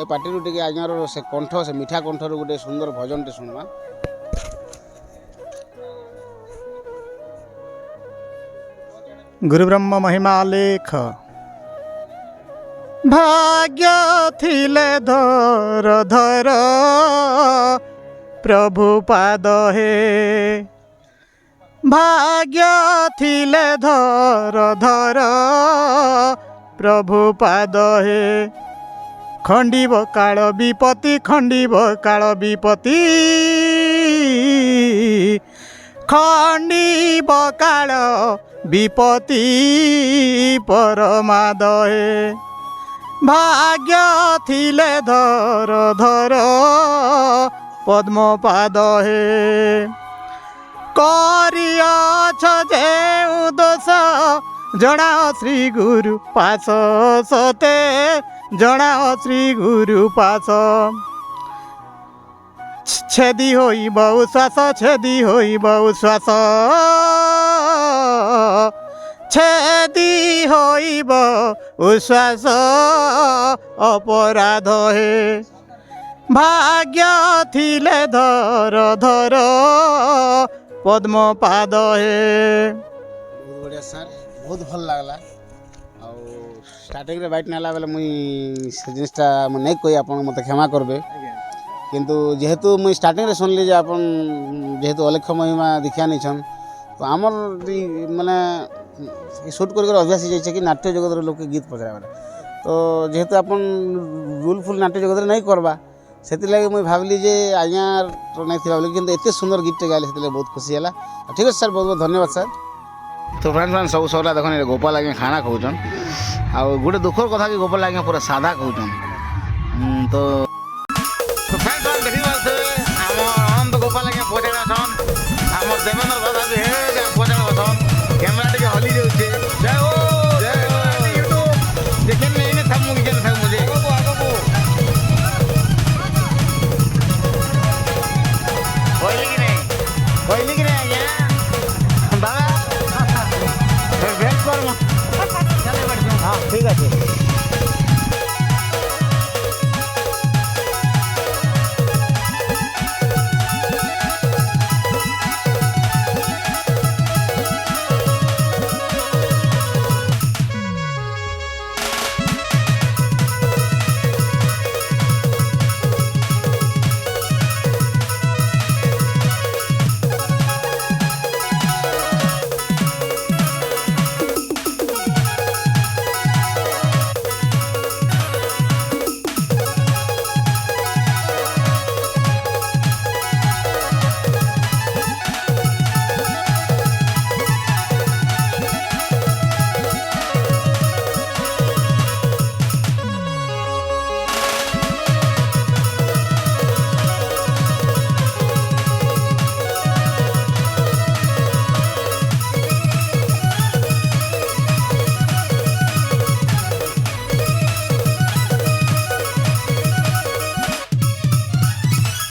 ए पार्टी टे आज्ञार से कंठ से मीठा कंठर गोटे सुंदर भजन टे सुनवा गुरु ब्रह्म महिमा लेख भाग्य थिले धर धर प्रभु पाद हे भाग्य थिले धर धर प्रभु पाद हे खंडिब काल विपत्ति खंडिब काल विपत्ति खंडिब काल विपत्ति परमाद हे भाग्य थिले धर धर पद्मपाद हे करियछ जेउ दोष जणा श्री गुरु पास सते जणा श्री गुरु पास छेदी होई बहु श्वास छेदी होई बहु श्वास ଛେଦି ହୋଇବ ଉଶ୍ୱାସ ଅପରାଧ ହେ ଭାଗ୍ୟ ଥିଲେ ଧର ଧର ପଦ୍ମ ପାଦ ହେ। ବହୁତ ବଢ଼ିଆ ସାର୍, ବହୁତ ଭଲ ଲାଗଲା। ଆଉ ଷ୍ଟାର୍ଟିଂରେ ବାଇଟ୍ ନେଲା ବେଲେ ମୁଇଁ ସେ ଜିନିଷଟା ମୁଁ ନେଇ କହି ଆପଣ ମୋତେ କ୍ଷମା କରିବେ, କିନ୍ତୁ ଯେହେତୁ ମୁଇଁ ଷ୍ଟାର୍ଟିଂରେ ଶୁଣିଲି ଯେ ଆପଣ ଯେହେତୁ ଅଲେଖ ମହିମା ଦୀକ୍ଷା ନେଇଛନ୍, ତ ଆମର ମାନେ ସୁଟ୍ କରି ଅଭ୍ୟାସ ହେଇଯାଇଛି କି ନାଟ୍ୟ ଜଗତର ଲୋକ ଗୀତ ପଚାରିବାରେ, ତ ଯେହେତୁ ଆପଣ ରୁଲ୍ ଫୁଲ୍ ନାଟ୍ୟ ଜଗତରେ ନାଇଁ କରବା, ସେଥିଲାଗି ମୁଇଁ ଭାବିଲି ଯେ ଆଜ୍ଞା ନାଇଁ ଥିବା ବୋଲି, କିନ୍ତୁ ଏତେ ସୁନ୍ଦର ଗୀତଟେ ଗାଇଲେ ସେଥିଲାଗି ବହୁତ ଖୁସି ହେଲା। ଠିକ୍ ଅଛି ସାର୍, ବହୁତ ବହୁତ ଧନ୍ୟବାଦ ସାର୍। ତ ଫ୍ରେଣ୍ଡ ସବୁ ସରିଲା ଦେଖୁন ଗୋପାଲ ଆଜ୍ଞା ଖାନା ଖାଉଛନ୍, ଆଉ ଗୋଟେ ଦୁଃଖର କଥା କି ଗୋପାଲ ଆଜ୍ଞା ପୁରା ସାଧା ଖାଉଛନ୍। ତ ଫ୍ରେଣ୍ଡ ଦେଖିପାରୁଥିବେ ଆମର ଅନନ୍ତ ଗୋପାଲ ଆଜ୍ଞା ପଚାରି ଅଛନ୍, ଆମର ଦେବେନ୍ଦ୍ର ଦାଦା ବି ହେ ପଚାରି ଅଛନ୍, କ୍ୟାମେରା ଟିକେ ହଲି ଯାଉଛେ। ଜୟ ହୋ ଜୟ ହୋ ୟୁଟ୍ୟୁବ ଦେଖେନ ନେଇନେ ଥାଉ ମୁଁ କିଛି ଥାଉ ମୁझे କହିଲି କି ନାଇଁ ଆଜ୍ଞା দাদা ভেট করবো। হ্যাঁ ঠিক আছে।